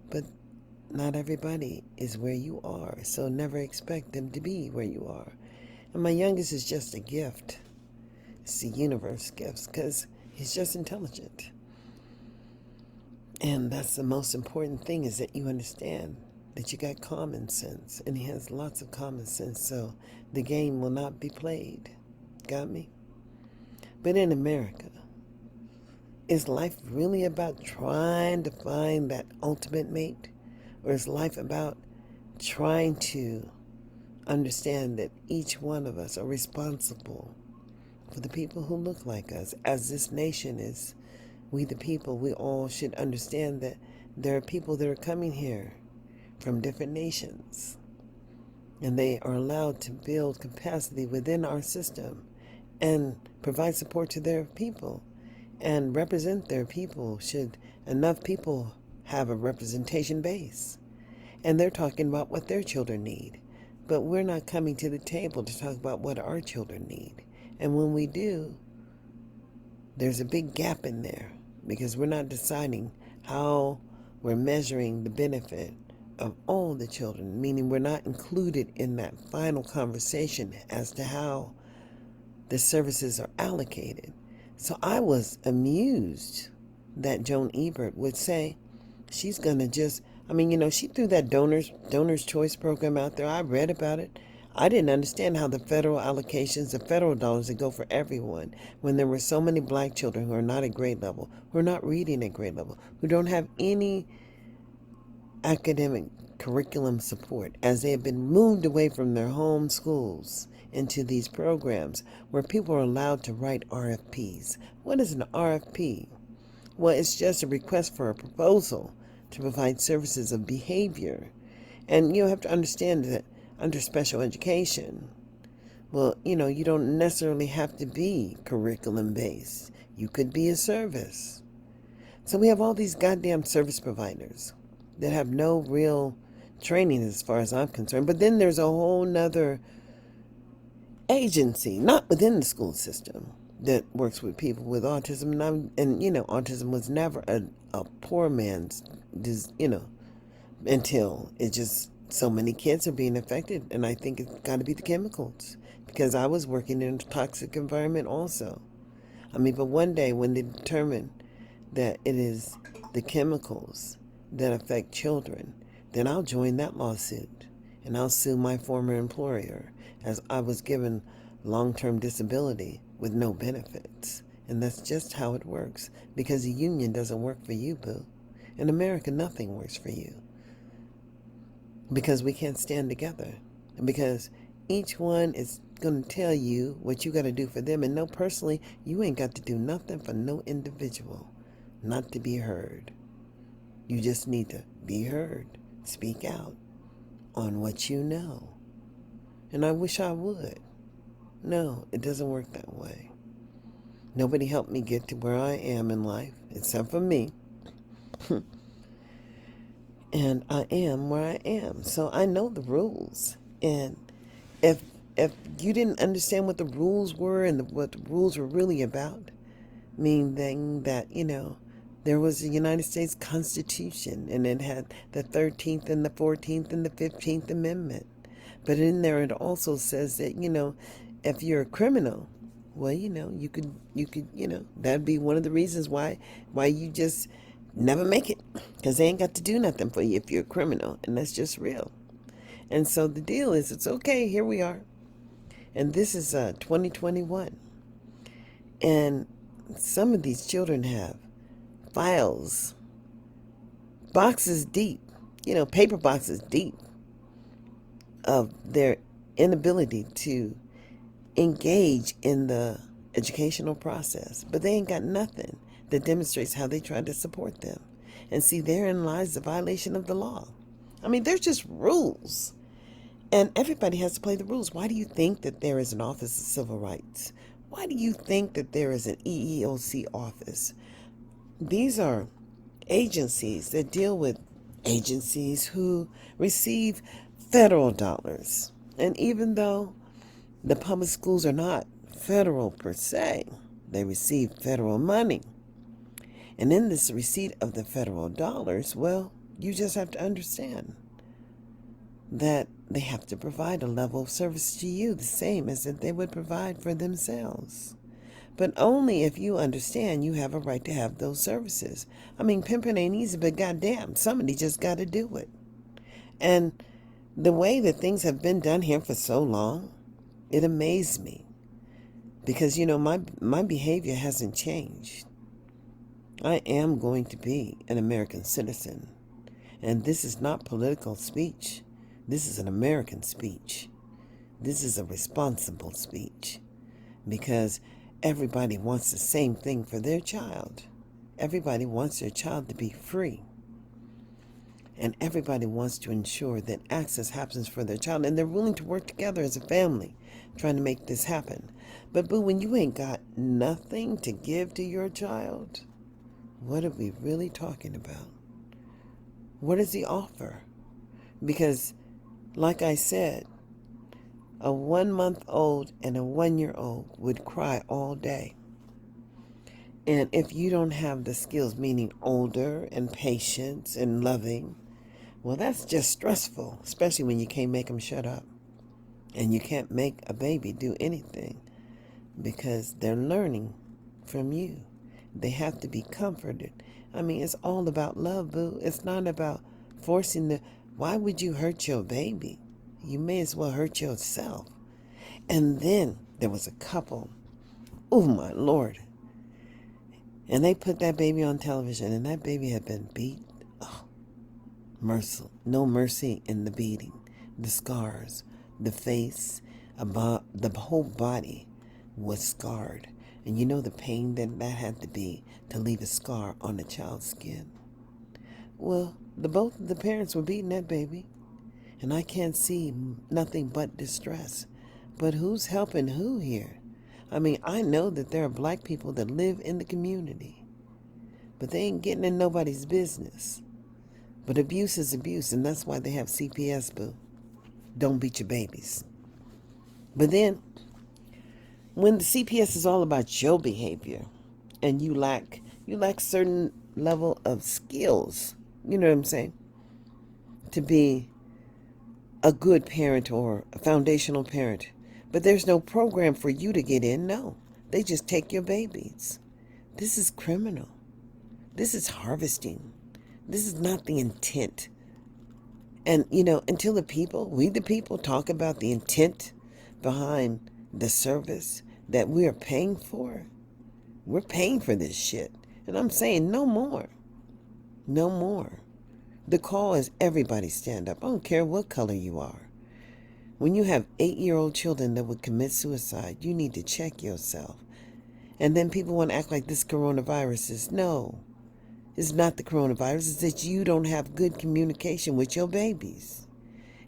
Speaker 1: But not everybody is where you are, so never expect them to be where you are. And my youngest is just a gift. It's the universe gifts, because he's just intelligent. And that's the most important thing, is that you understand that you got common sense, and he has lots of common sense, so the game will not be played. Got me? But in America, is life really about trying to find that ultimate mate? Or is life about trying to understand that each one of us are responsible for the people who look like us? As this nation is, we the people, we all should understand that there are people that are coming here from different nations, and they are allowed to build capacity within our system and provide support to their people and represent their people, should enough people have a representation base. And they're talking about what their children need. But we're not coming to the table to talk about what our children need. And when we do, there's a big gap in there, because we're not deciding how we're measuring the benefit of all the children, meaning we're not included in that final conversation as to how the services are allocated. So I was amused that Joan Ebert would say she's going to just, she threw that Donor's Choice program out there. I read about it. I didn't understand how the federal allocations, the federal dollars that go for everyone, when there were so many black children who are not at grade level, who are not reading at grade level, who don't have any academic curriculum support, as they have been moved away from their home schools into these programs where people are allowed to write RFPs. What is an RFP? Well, it's just a request for a proposal to provide services of behavior. And you have to understand that under special education, well, you don't necessarily have to be curriculum based. You could be a service. So we have all these goddamn service providers that have no real training as far as I'm concerned. But then there's a whole nother agency, not within the school system, that works with people with autism. Autism was never a poor man's, until it just, so many kids are being affected. And I think it's got to be the chemicals, because I was working in a toxic environment also. But one day when they determine that it is the chemicals that affect children, then I'll join that lawsuit and I'll sue my former employer, as I was given long-term disability with no benefits. And that's just how it works, because the union doesn't work for you, boo. In America, nothing works for you, because we can't stand together, and because each one is going to tell you what you got to do for them. And no, personally, you ain't got to do nothing for no individual not to be heard. You just need to be heard. Speak out on what you know. And I wish I would. No, it doesn't work that way. Nobody helped me get to where I am in life, except for me. And I am where I am. So I know the rules. And if you didn't understand what the rules were and what the rules were really about, meaning that, there was the United States Constitution, and it had the 13th and the 14th and the 15th Amendment. But in there it also says that, if you're a criminal, well, you could, that'd be one of the reasons why you just never make it, because they ain't got to do nothing for you if you're a criminal, and that's just real. And so the deal is, it's okay. Here we are, and this is 2021, and some of these children have files, boxes deep, paper boxes deep of their inability to engage in the educational process, but they ain't got nothing that demonstrates how they try to support them. And see, therein lies the violation of the law. I mean, there's just rules, and everybody has to play the rules. Why do you think that there is an Office of Civil Rights? Why do you think that there is an EEOC office? These are agencies that deal with agencies who receive federal dollars. And even though the public schools are not federal per se, they receive federal money. And in this receipt of the federal dollars, well, you just have to understand that they have to provide a level of service to you the same as that they would provide for themselves. But only if you understand you have a right to have those services. I mean, pimping ain't easy, but goddamn, somebody just got to do it. And the way that things have been done here for so long, it amazed me. Because, my behavior hasn't changed. I am going to be an American citizen. And this is not political speech. This is an American speech. This is a responsible speech. Because everybody wants the same thing for their child. Everybody wants their child to be free. And everybody wants to ensure that access happens for their child. And they're willing to work together as a family trying to make this happen. But, boo, when you ain't got nothing to give to your child, what are we really talking about? What does he offer? Because, like I said, a 1-month-old and a 1-year-old would cry all day. And if you don't have the skills, meaning older and patient and loving, well, that's just stressful, especially when you can't make them shut up. And you can't make a baby do anything because they're learning from you. They have to be comforted. I mean, it's all about love, boo. It's not about forcing why would you hurt your baby? You may as well hurt yourself. And then there was a couple. Oh, my Lord. And they put that baby on television, and that baby had been beat. Oh, no mercy in the beating. The scars, the face, about the whole body was scarred. And you know the pain that had to be to leave a scar on a child's skin. Well, both of the parents were beating that baby. And I can't see nothing but distress. But who's helping who here? I mean, I know that there are black people that live in the community, but they ain't getting in nobody's business. But abuse is abuse, and that's why they have CPS, boo. Don't beat your babies. But then, when the CPS is all about your behavior, and you lack certain level of skills, you know what I'm saying, to be a good parent or a foundational parent, but there's no program for you to get in. No, they just take your babies. This is criminal. This is harvesting. This is not the intent. And, until we the people, talk about the intent behind the service that we are paying for, we're paying for this shit. And I'm saying no more. No more. The call is everybody stand up. I don't care what color you are. When you have 8-year-old children that would commit suicide, you need to check yourself. And then people want to act like this coronavirus is, no, it's not the coronavirus. It's that you don't have good communication with your babies.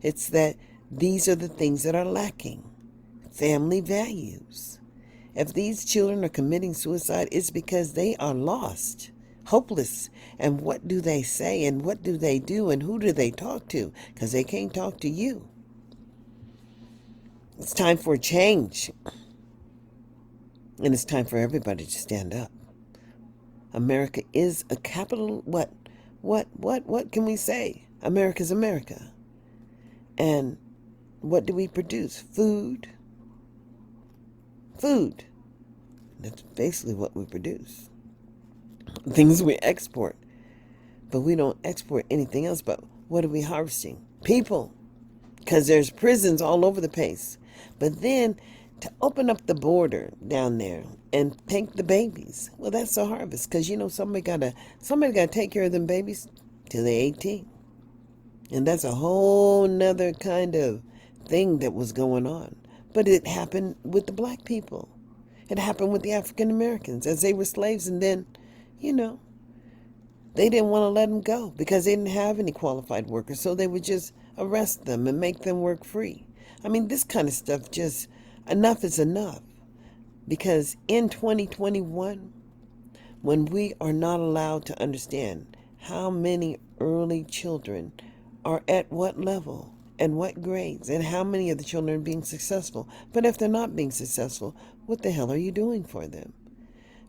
Speaker 1: It's that these are the things that are lacking. Family values. If these children are committing suicide, it's because they are lost, hopeless. And what do they say, and what do they do, and who do they talk to? Because they can't talk to you. It's time for a change. And it's time for everybody to stand up. America is a capital. What can we say? America's America. And What do we produce? Food. Food. That's basically what we produce. Things we export. But we don't export anything else. But what are we harvesting? People. Because there's prisons all over the place. But then to open up the border down there and take the babies, well, that's the harvest. Because somebody gotta take care of them babies till they're 18. And that's a whole nother kind of thing that was going on. But it happened with the black people. It happened with the African Americans as they were slaves, and then, you know, they didn't want to let them go because they didn't have any qualified workers, so they would just arrest them and make them work free. I mean, this kind of stuff, just enough is enough. Because in 2021, when we are not allowed to understand how many early children are at what level and what grades and how many of the children are being successful, but if they're not being successful, what the hell are you doing for them?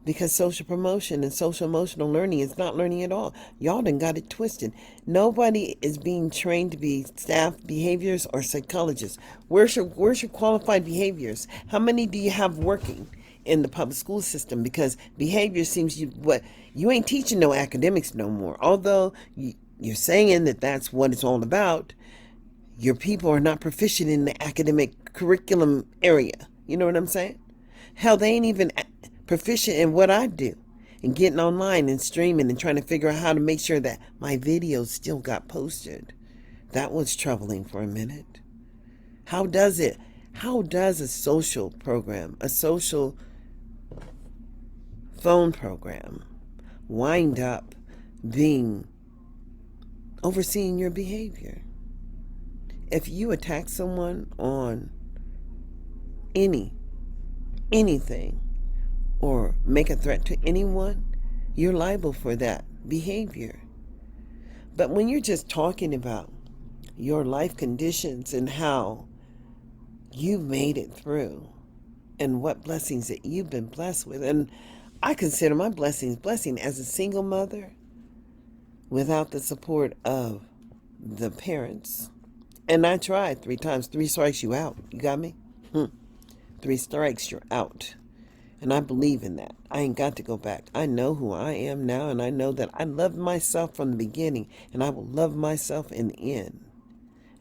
Speaker 1: Because social promotion and social emotional learning is not learning at all. Y'all done got it twisted. Nobody is being trained to be staff behaviors or psychologists. Where's your qualified behaviors? How many do you have working in the public school system? Because behavior seems you ain't teaching no academics no more. Although you're saying that that's what it's all about, your people are not proficient in the academic curriculum area. You know what I'm saying? Hell, they ain't even proficient in what I do and getting online and streaming and trying to figure out how to make sure that my videos still got posted. That was troubling for a minute. How does a social program, a social phone program, wind up being overseeing your behavior? If you attack someone on anything, or make a threat to anyone, you're liable for that behavior. But when you're just talking about your life conditions and how you've made it through and what blessings that you've been blessed with, and I consider my blessing as a single mother without the support of the parents. And I tried 3 times. 3 strikes, you out. You got me? 3 strikes, you're out. And I believe in that. I ain't got to go back. I know who I am now, and I know that I loved myself from the beginning, and I will love myself in the end.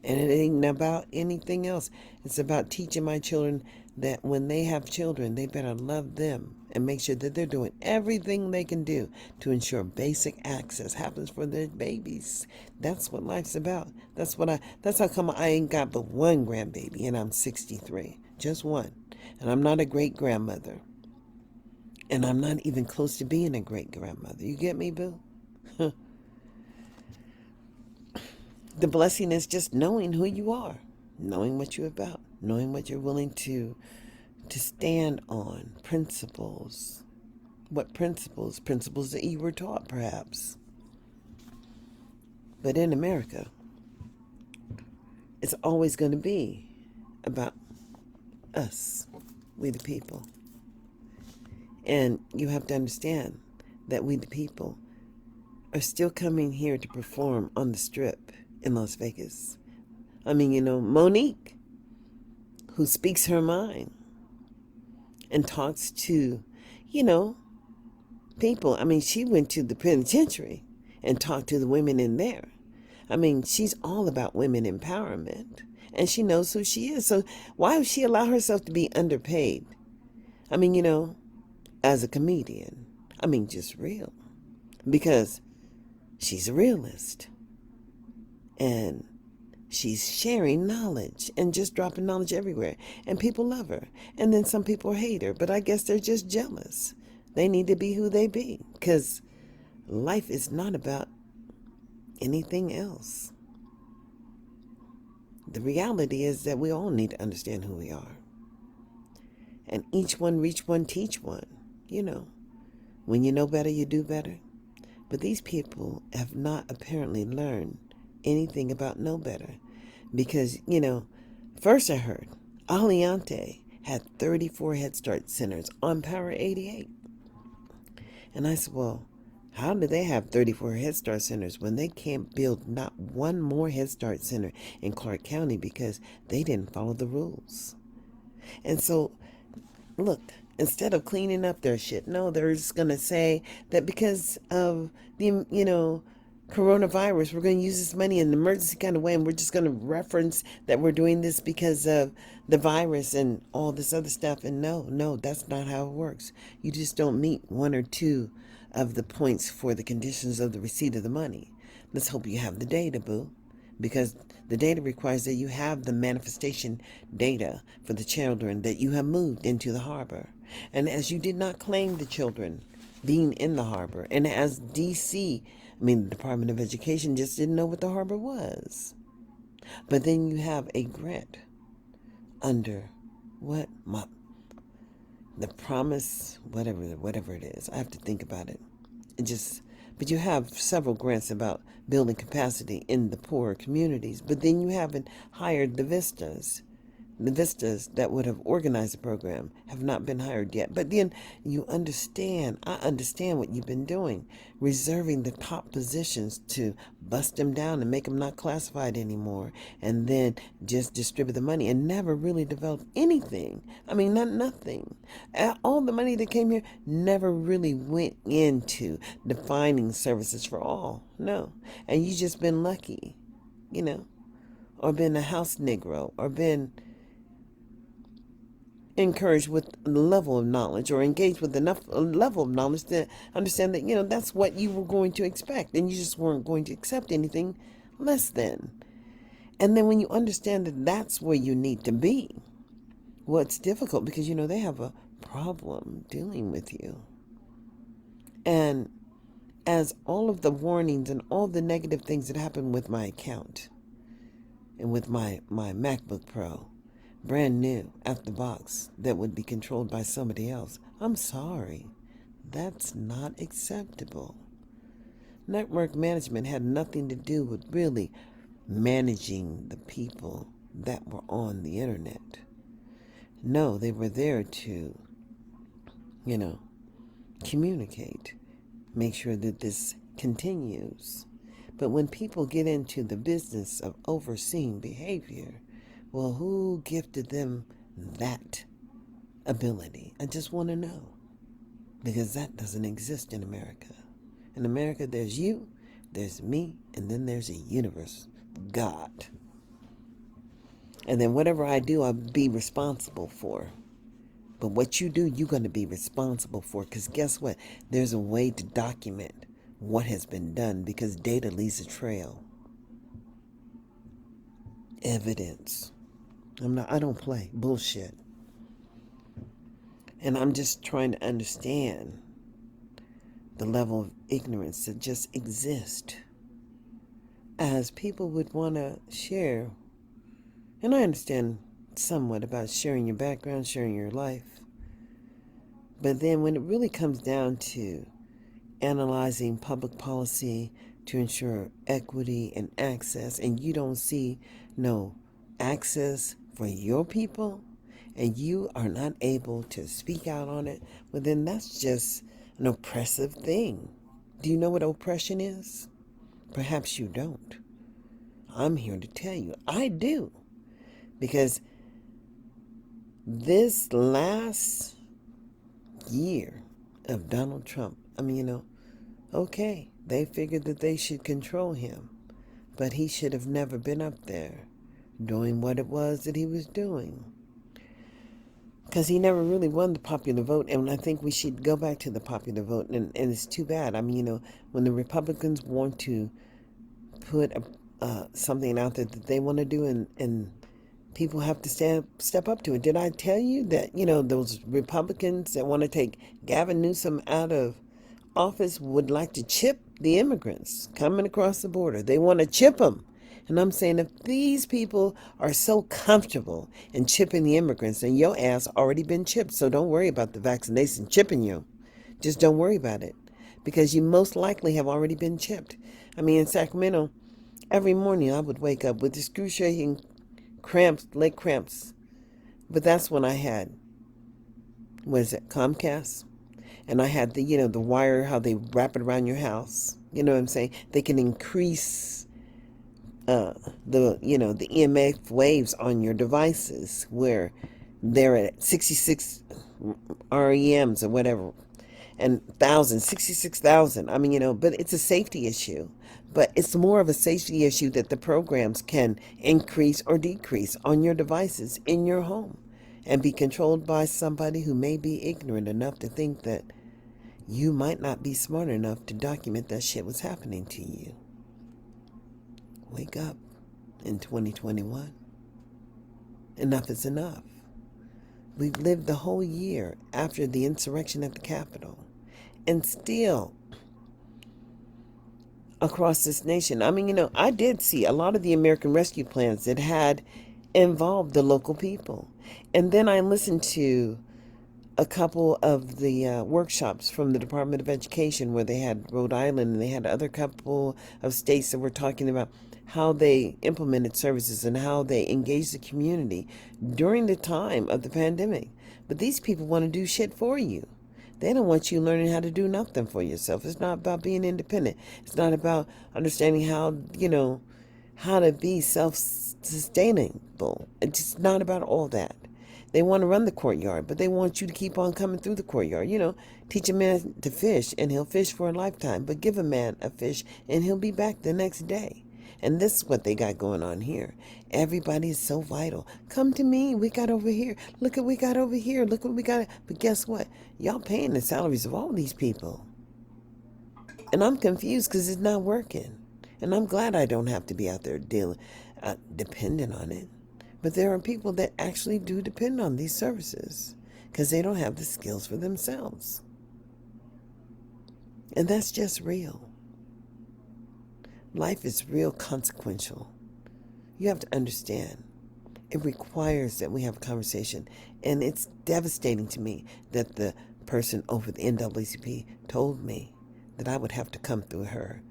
Speaker 1: And it ain't about anything else. It's about teaching my children that when they have children, they better love them and make sure that they're doing everything they can do to ensure basic access happens for their babies. That's what life's about. That's how come I ain't got but 1 grandbaby, and I'm 63. Just 1. And I'm not a great grandmother. And I'm not even close to being a great grandmother. You get me, boo? The blessing is just knowing who you are, knowing what you're about, knowing what you're willing to stand on, principles. What principles? Principles that you were taught, perhaps. But in America, it's always going to be about us, we the people. And you have to understand that we the people are still coming here to perform on the Strip in Las Vegas. I mean, Monique, who speaks her mind and talks to, people. I mean, she went to the penitentiary and talked to the women in there. I mean, she's all about women empowerment, and she knows who she is. So why would she allow herself to be underpaid? I mean, as a comedian. I mean, just real. Because she's a realist. And she's sharing knowledge and just dropping knowledge everywhere. And people love her. And then some people hate her. But I guess they're just jealous. They need to be who they be. Because life is not about anything else. The reality is that we all need to understand who we are. And each one reach one, teach one. When you know better, you do better. But these people have not apparently learned anything about know better. Because, first I heard Aliante had 34 Head Start centers on Power 88. And I said, well, How do they have 34 Head Start centers when they can't build not one more Head Start center in Clark County because they didn't follow the rules? And so, look, instead of cleaning up their shit, no, they're just going to say that because of the, coronavirus, we're going to use this money in an emergency kind of way, and we're just going to reference that we're doing this because of the virus and all this other stuff. And no, that's not how it works. You just don't meet one or two of the points for the conditions of the receipt of the money. Let's hope you have the data, boo, because the data requires that you have the manifestation data for the children that you have moved into the harbor. And as you did not claim the children being in the harbor, and as the Department of Education just didn't know what the harbor was. But then you have a grant under the promise, whatever it is. I have to think about it. But you have several grants about building capacity in the poorer communities. But then you haven't hired the vistas. The vistas that would have organized the program have not been hired yet. But then I understand what you've been doing, reserving the top positions to bust them down and make them not classified anymore, and then just distribute the money and never really develop anything. Nothing. All the money that came here never really went into defining services for all. No. And you just been lucky, or been a house Negro, or been encouraged with a level of knowledge or engaged with enough level of knowledge to understand that that's what you were going to expect, and you just weren't going to accept anything less than. And then when you understand that that's where you need to be, well, it's difficult because they have a problem dealing with you. And as all of the warnings and all the negative things that happened with my account and with my MacBook Pro, brand new out the box, that would be controlled by somebody else, I'm sorry, that's not acceptable. Network management had nothing to do with really managing the people that were on the internet. No, they were there to, communicate, make sure that this continues. But when people get into the business of overseeing behavior, well, who gifted them that ability? I just want to know. Because that doesn't exist in America. In America, there's you, there's me, and then there's a universe, God. And then whatever I do, I'll be responsible for. But what you do, you're going to be responsible for. Because guess what? There's a way to document what has been done, because data leaves a trail. Evidence. I don't play bullshit. And I'm just trying to understand the level of ignorance that just exists, as people would want to share. And I understand somewhat about sharing your background, sharing your life. But then when it really comes down to analyzing public policy to ensure equity and access, and you don't see no access for your people, and you are not able to speak out on it, well, then that's just an oppressive thing. Do you know what oppression is? Perhaps you don't. I'm here to tell you, I do. Because this last year of Donald Trump, okay, they figured that they should control him, but he should have never been up there doing what it was that he was doing. Because he never really won the popular vote, and I think we should go back to the popular vote, and it's too bad. When the Republicans want to put something out there that they want to do, and people have to step up to it. Did I tell you that, those Republicans that want to take Gavin Newsom out of office would like to chip the immigrants coming across the border? They want to chip them. And I'm saying, if these people are so comfortable in chipping the immigrants, then your ass already been chipped. So don't worry about the vaccination chipping you. Just don't worry about it, because you most likely have already been chipped. In Sacramento, every morning I would wake up with excruciating cramps, leg cramps. But that's when I had, Comcast? And I had the wire, how they wrap it around your house. You know what I'm saying? They can increase the EMF waves on your devices where they're at 66 REMs or whatever, and 66,000. I mean, but it's a safety issue. But it's more of a safety issue that the programs can increase or decrease on your devices in your home and be controlled by somebody who may be ignorant enough to think that you might not be smart enough to document that shit was happening to you. Wake up in 2021. Enough is enough. We've lived the whole year after the insurrection at the Capitol, and still across this nation. I mean, I did see a lot of the American Rescue Plans that had involved the local people. And then I listened to a couple of the workshops from the Department of Education where they had Rhode Island and they had other couple of states that were talking about how they implemented services and how they engaged the community during the time of the pandemic. But these people want to do shit for you. They don't want you learning how to do nothing for yourself. It's not about being independent. It's not about understanding how to be self-sustainable. It's not about all that. They want to run the courtyard, but they want you to keep on coming through the courtyard. Teach a man to fish and he'll fish for a lifetime, but give a man a fish and he'll be back the next day. And this is what they got going on here. Everybody is so vital. Come to me. We got over here. Look what we got over here. Look what we got. But guess what? Y'all paying the salaries of all these people. And I'm confused because it's not working. And I'm glad I don't have to be out there dependent on it. But there are people that actually do depend on these services because they don't have the skills for themselves. And that's just real. Life is real consequential. You have to understand. It requires that we have a conversation. And it's devastating to me that the person over the NAACP told me that I would have to come through her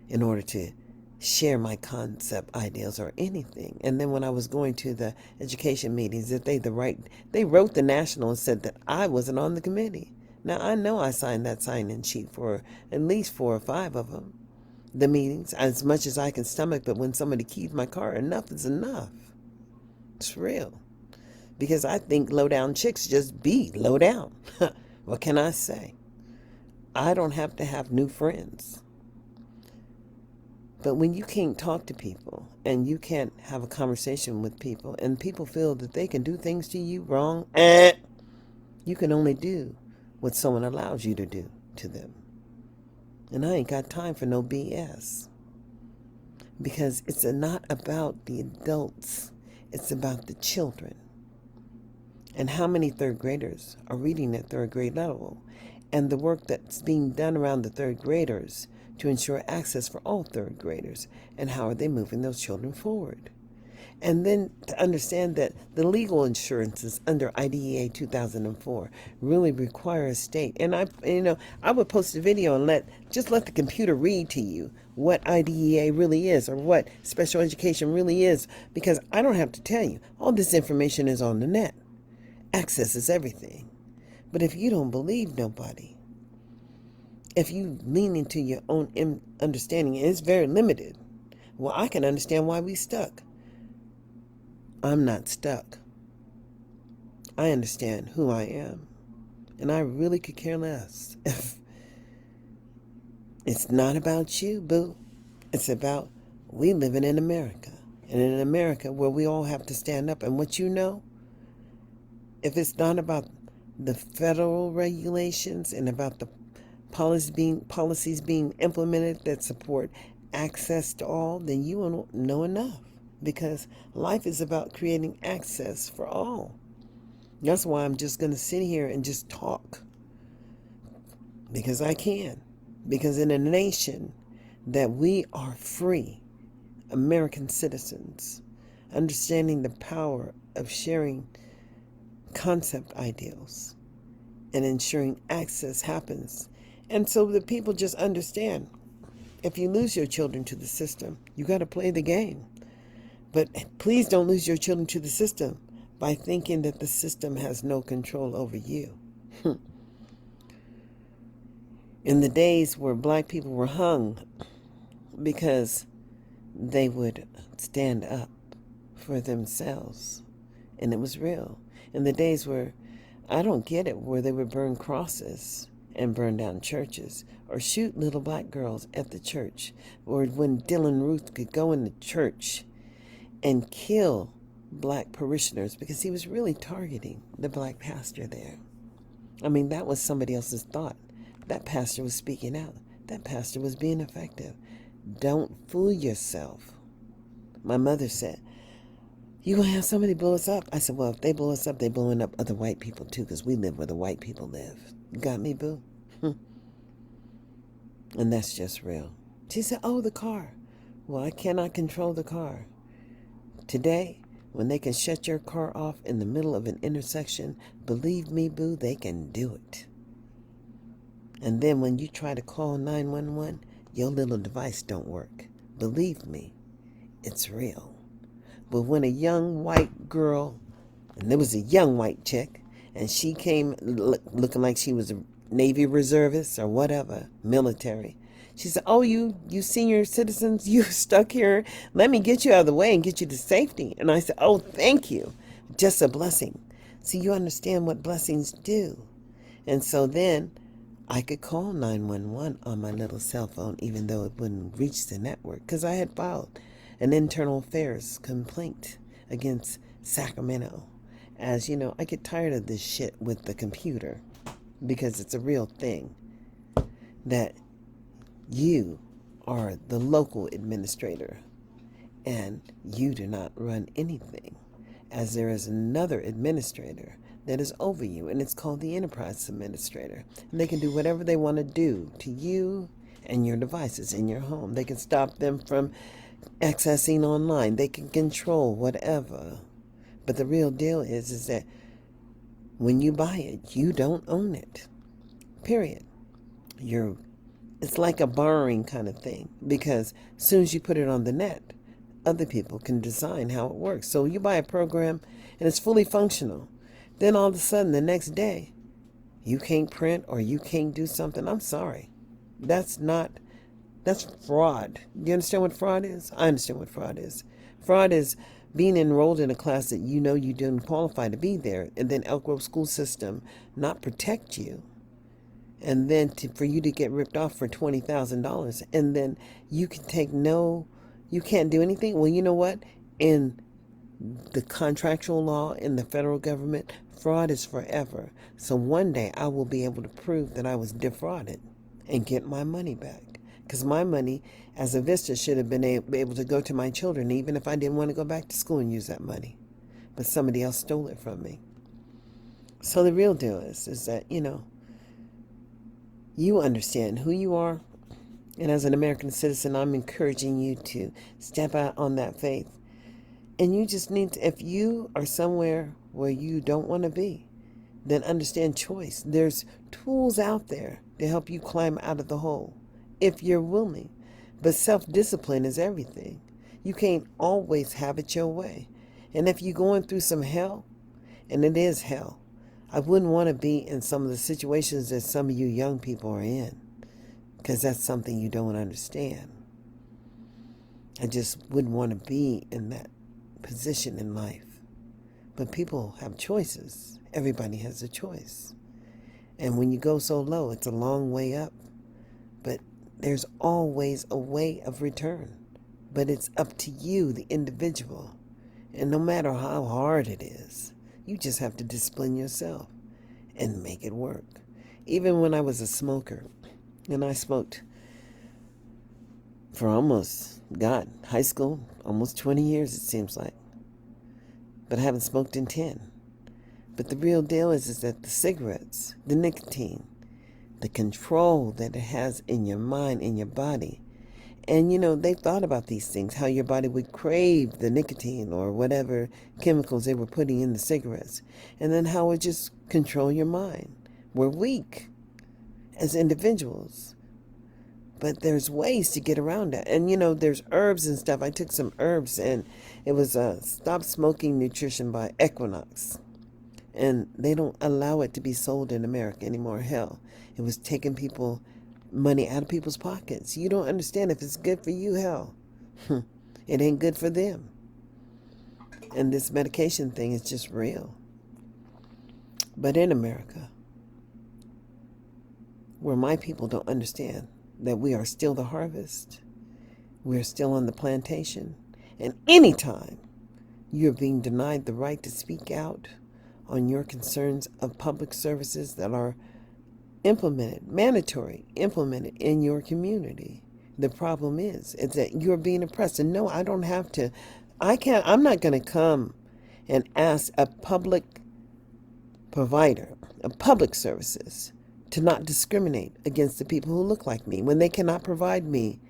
Speaker 1: in order to share my concept ideas or anything. And then when I was going to the education meetings, that they wrote the national and said that I wasn't on the committee. Now I know I signed that sign-in sheet for at least 4 or 5 of them. The meetings, as much as I can stomach, but when somebody keys my car, enough is enough. It's real. Because I think low down chicks just be low down. What can I say? I don't have to have new friends. But when you can't talk to people and you can't have a conversation with people and people feel that they can do things to you wrong, you can only do what someone allows you to do to them. And I ain't got time for no BS. Because it's not about the adults. It's about the children. And how many third graders are reading at third grade level. And the work that's being done around the third graders to ensure access for all third graders. And how are they moving those children forward? And then to understand that the legal insurances under IDEA 2004 really require a state. And I would post a video and let the computer read to you what IDEA really is or what special education really is, because I don't have to tell you. All this information is on the net. Access is everything. But if you don't believe nobody, if you lean into your own understanding, and it's very limited, well, I can understand why we stuck. I'm not stuck. I understand who I am. And I really could care less. It's not about you, boo. It's about we living in America. And in America where we all have to stand up. And what if it's not about the federal regulations and about the policies being implemented that support access to all, then you won't know enough. Because life is about creating access for all. That's why I'm just going to sit here and just talk. Because I can. Because in a nation that we are free, American citizens, understanding the power of sharing concept ideals and ensuring access happens. And so that people just understand, if you lose your children to the system, you got to play the game. But please don't lose your children to the system by thinking that the system has no control over you. In the days where black people were hung because they would stand up for themselves. And it was real. In the days where, I don't get it, where they would burn crosses and burn down churches or shoot little black girls at the church, or when Dylan Ruth could go in the church and kill black parishioners because he was really targeting the black pastor there. I mean, that was somebody else's thought. That pastor was speaking out. That pastor was being effective. Don't fool yourself. My mother said, "You gonna have somebody blow us up?" I said, "Well, if they blow us up, they blowing up other white people too, because we live where the white people live." You got me, boo? And that's just real. She said, "Oh, the car." Well, I cannot control the car. Today, when they can shut your car off in the middle of an intersection, believe me, boo, they can do it. And then when you try to call 911, your little device don't work. Believe me, it's real. But when a young white girl, and there was a young white chick, and she came looking like she was a Navy reservist or whatever, military. She said, "Oh, you senior citizens, you stuck here. Let me get you out of the way and get you to safety." And I said, "Oh, thank you. Just a blessing." So you understand what blessings do. And so then I could call 911 on my little cell phone, even though it wouldn't reach the network, because I had filed an internal affairs complaint against Sacramento. As you know, I get tired of this shit with the computer, because it's a real thing that you are the local administrator and you do not run anything, as there is another administrator that is over you, and it's called the enterprise administrator. And they can do whatever they want to do to you and your devices in your home. They can stop them from accessing online. They can control whatever. But the real deal is that when you buy it, you don't own it. Period. It's like a borrowing kind of thing, because as soon as you put it on the net, other people can design how it works. So you buy a program and it's fully functional. Then all of a sudden the next day, you can't print or you can't do something. I'm sorry. That's fraud. Do you understand what fraud is? I understand what fraud is. Fraud is being enrolled in a class that you know you didn't qualify to be there, and then Elk Grove school system not protect you, and then for you to get ripped off for $20,000, and then you can't do anything. Well, you know what? In the contractual law in the federal government, fraud is forever. So one day I will be able to prove that I was defrauded and get my money back. Because my money as a Vista should have been able to go to my children, even if I didn't want to go back to school and use that money. But somebody else stole it from me. So the real deal is that, you understand who you are. And as an American citizen, I'm encouraging you to step out on that faith. And you just need to, if you are somewhere where you don't want to be, then understand choice. There's tools out there to help you climb out of the hole, if you're willing. But self-discipline is everything. You can't always have it your way. And if you're going through some hell, and it is hell, I wouldn't want to be in some of the situations that some of you young people are in, because that's something you don't understand. I just wouldn't want to be in that position in life. But people have choices. Everybody has a choice. And when you go so low, it's a long way up. But there's always a way of return. But it's up to you, the individual. And no matter how hard it is, you just have to discipline yourself and make it work. Even when I was a smoker, and I smoked for high school, almost 20 years it seems like. But I haven't smoked in 10. But the real deal is that the cigarettes, the nicotine, the control that it has in your mind, in your body. And they thought about these things, how your body would crave the nicotine or whatever chemicals they were putting in the cigarettes. And then how it would just control your mind. We're weak as individuals. But there's ways to get around that. And there's herbs and stuff. I took some herbs, and it was Stop Smoking Nutrition by Equinox. And they don't allow it to be sold in America anymore. Hell, it was taking people money out of people's pockets. You don't understand. If it's good for you, hell, it ain't good for them. And this medication thing is just real. But in America, where my people don't understand that we are still the harvest, we're still on the plantation, and anytime you're being denied the right to speak out on your concerns of public services that are mandatory, implemented in your community, the problem is that you're being oppressed. And no, I don't have to, I'm not going to come and ask a public provider of public services to not discriminate against the people who look like me when they cannot provide me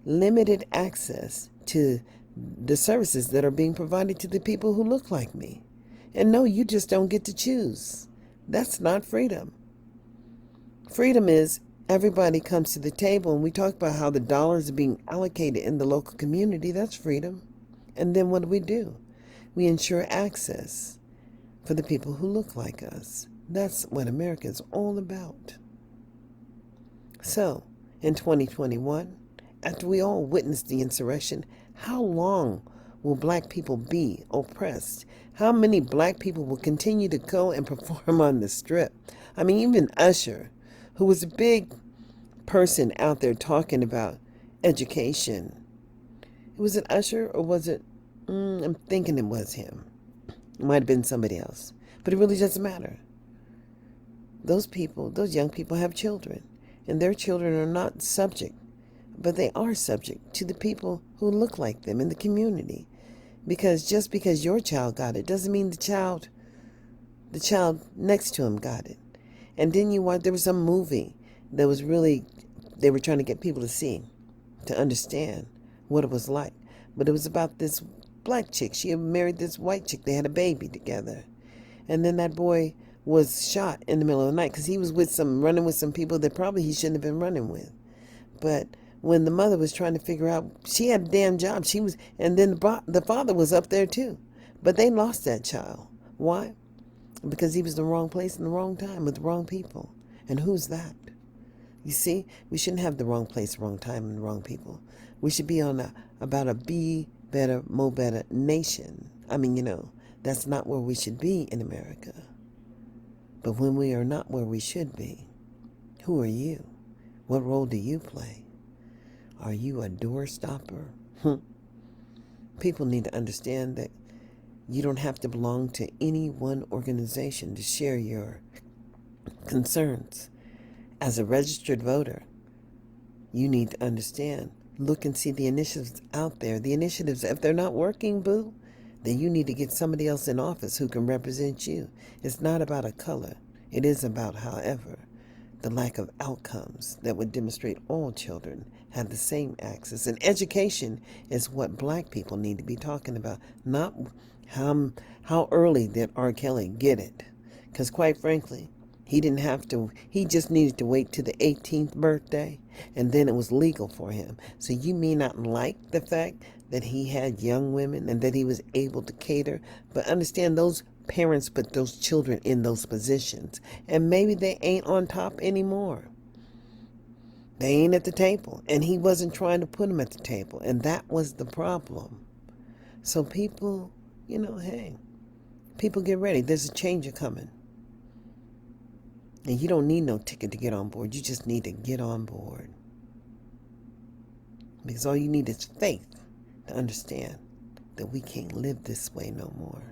Speaker 1: limited access to the services that are being provided to the people who look like me. And no, you just don't get to choose. That's not freedom. Freedom is everybody comes to the table and we talk about how the dollars are being allocated in the local community. That's freedom. And then what do? We ensure access for the people who look like us. That's what America is all about. So, in 2021, after we all witnessed the insurrection, how long will black people be oppressed? How many black people will continue to go and perform on the strip? I mean, even Usher, who was a big person out there talking about education. Was it Usher or was it, I'm thinking it was him. It might have been somebody else. But it really doesn't matter. Those people, those young people have children. And their children are not subject, but they are subject to the people who look like them in the community. Because just because your child got it doesn't mean the child next to him got it. And then there was some movie that was really, they were trying to get people to see, to understand what it was like. But it was about this black chick. She had married this white chick. They had a baby together. And then that boy was shot in the middle of the night because he was running with some people that probably he shouldn't have been running with. But when the mother was trying to figure out, she had a damn job. And then the father was up there too. But they lost that child. Why? Because he was in the wrong place in the wrong time with the wrong people. And who's that? You see, we shouldn't have the wrong place, wrong time, and the wrong people. We should be about a be better, mo better nation. I mean, that's not where we should be in America. But when we are not where we should be, who are you? What role do you play? Are you a door stopper? People need to understand that you don't have to belong to any one organization to share your concerns. As a registered voter, you need to understand. Look and see the initiatives out there. The initiatives, if they're not working, boo, then you need to get somebody else in office who can represent you. It's not about a color. It is about, however, the lack of outcomes that would demonstrate all children have the same access. And education is what black people need to be talking about, not how early did R. Kelly get it. Because quite frankly, he just needed to wait to the 18th birthday, and then it was legal for him. So you may not like the fact that he had young women and that he was able to cater, but understand those parents put those children in those positions, and maybe they ain't on top anymore. They ain't at the table, and he wasn't trying to put them at the table, and that was the problem. So people, hey, people get ready. There's a change coming. And you don't need no ticket to get on board. You just need to get on board. Because all you need is faith to understand that we can't live this way no more.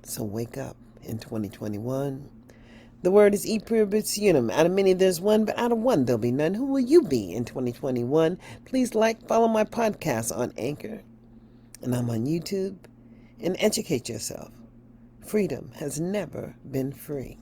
Speaker 1: So wake up in 2021. The word is e pluribus unum. Out of many there's one, but out of one there'll be none. Who will you be in 2021? Please follow my podcast on Anchor. And I'm on YouTube. And educate yourself. Freedom has never been free.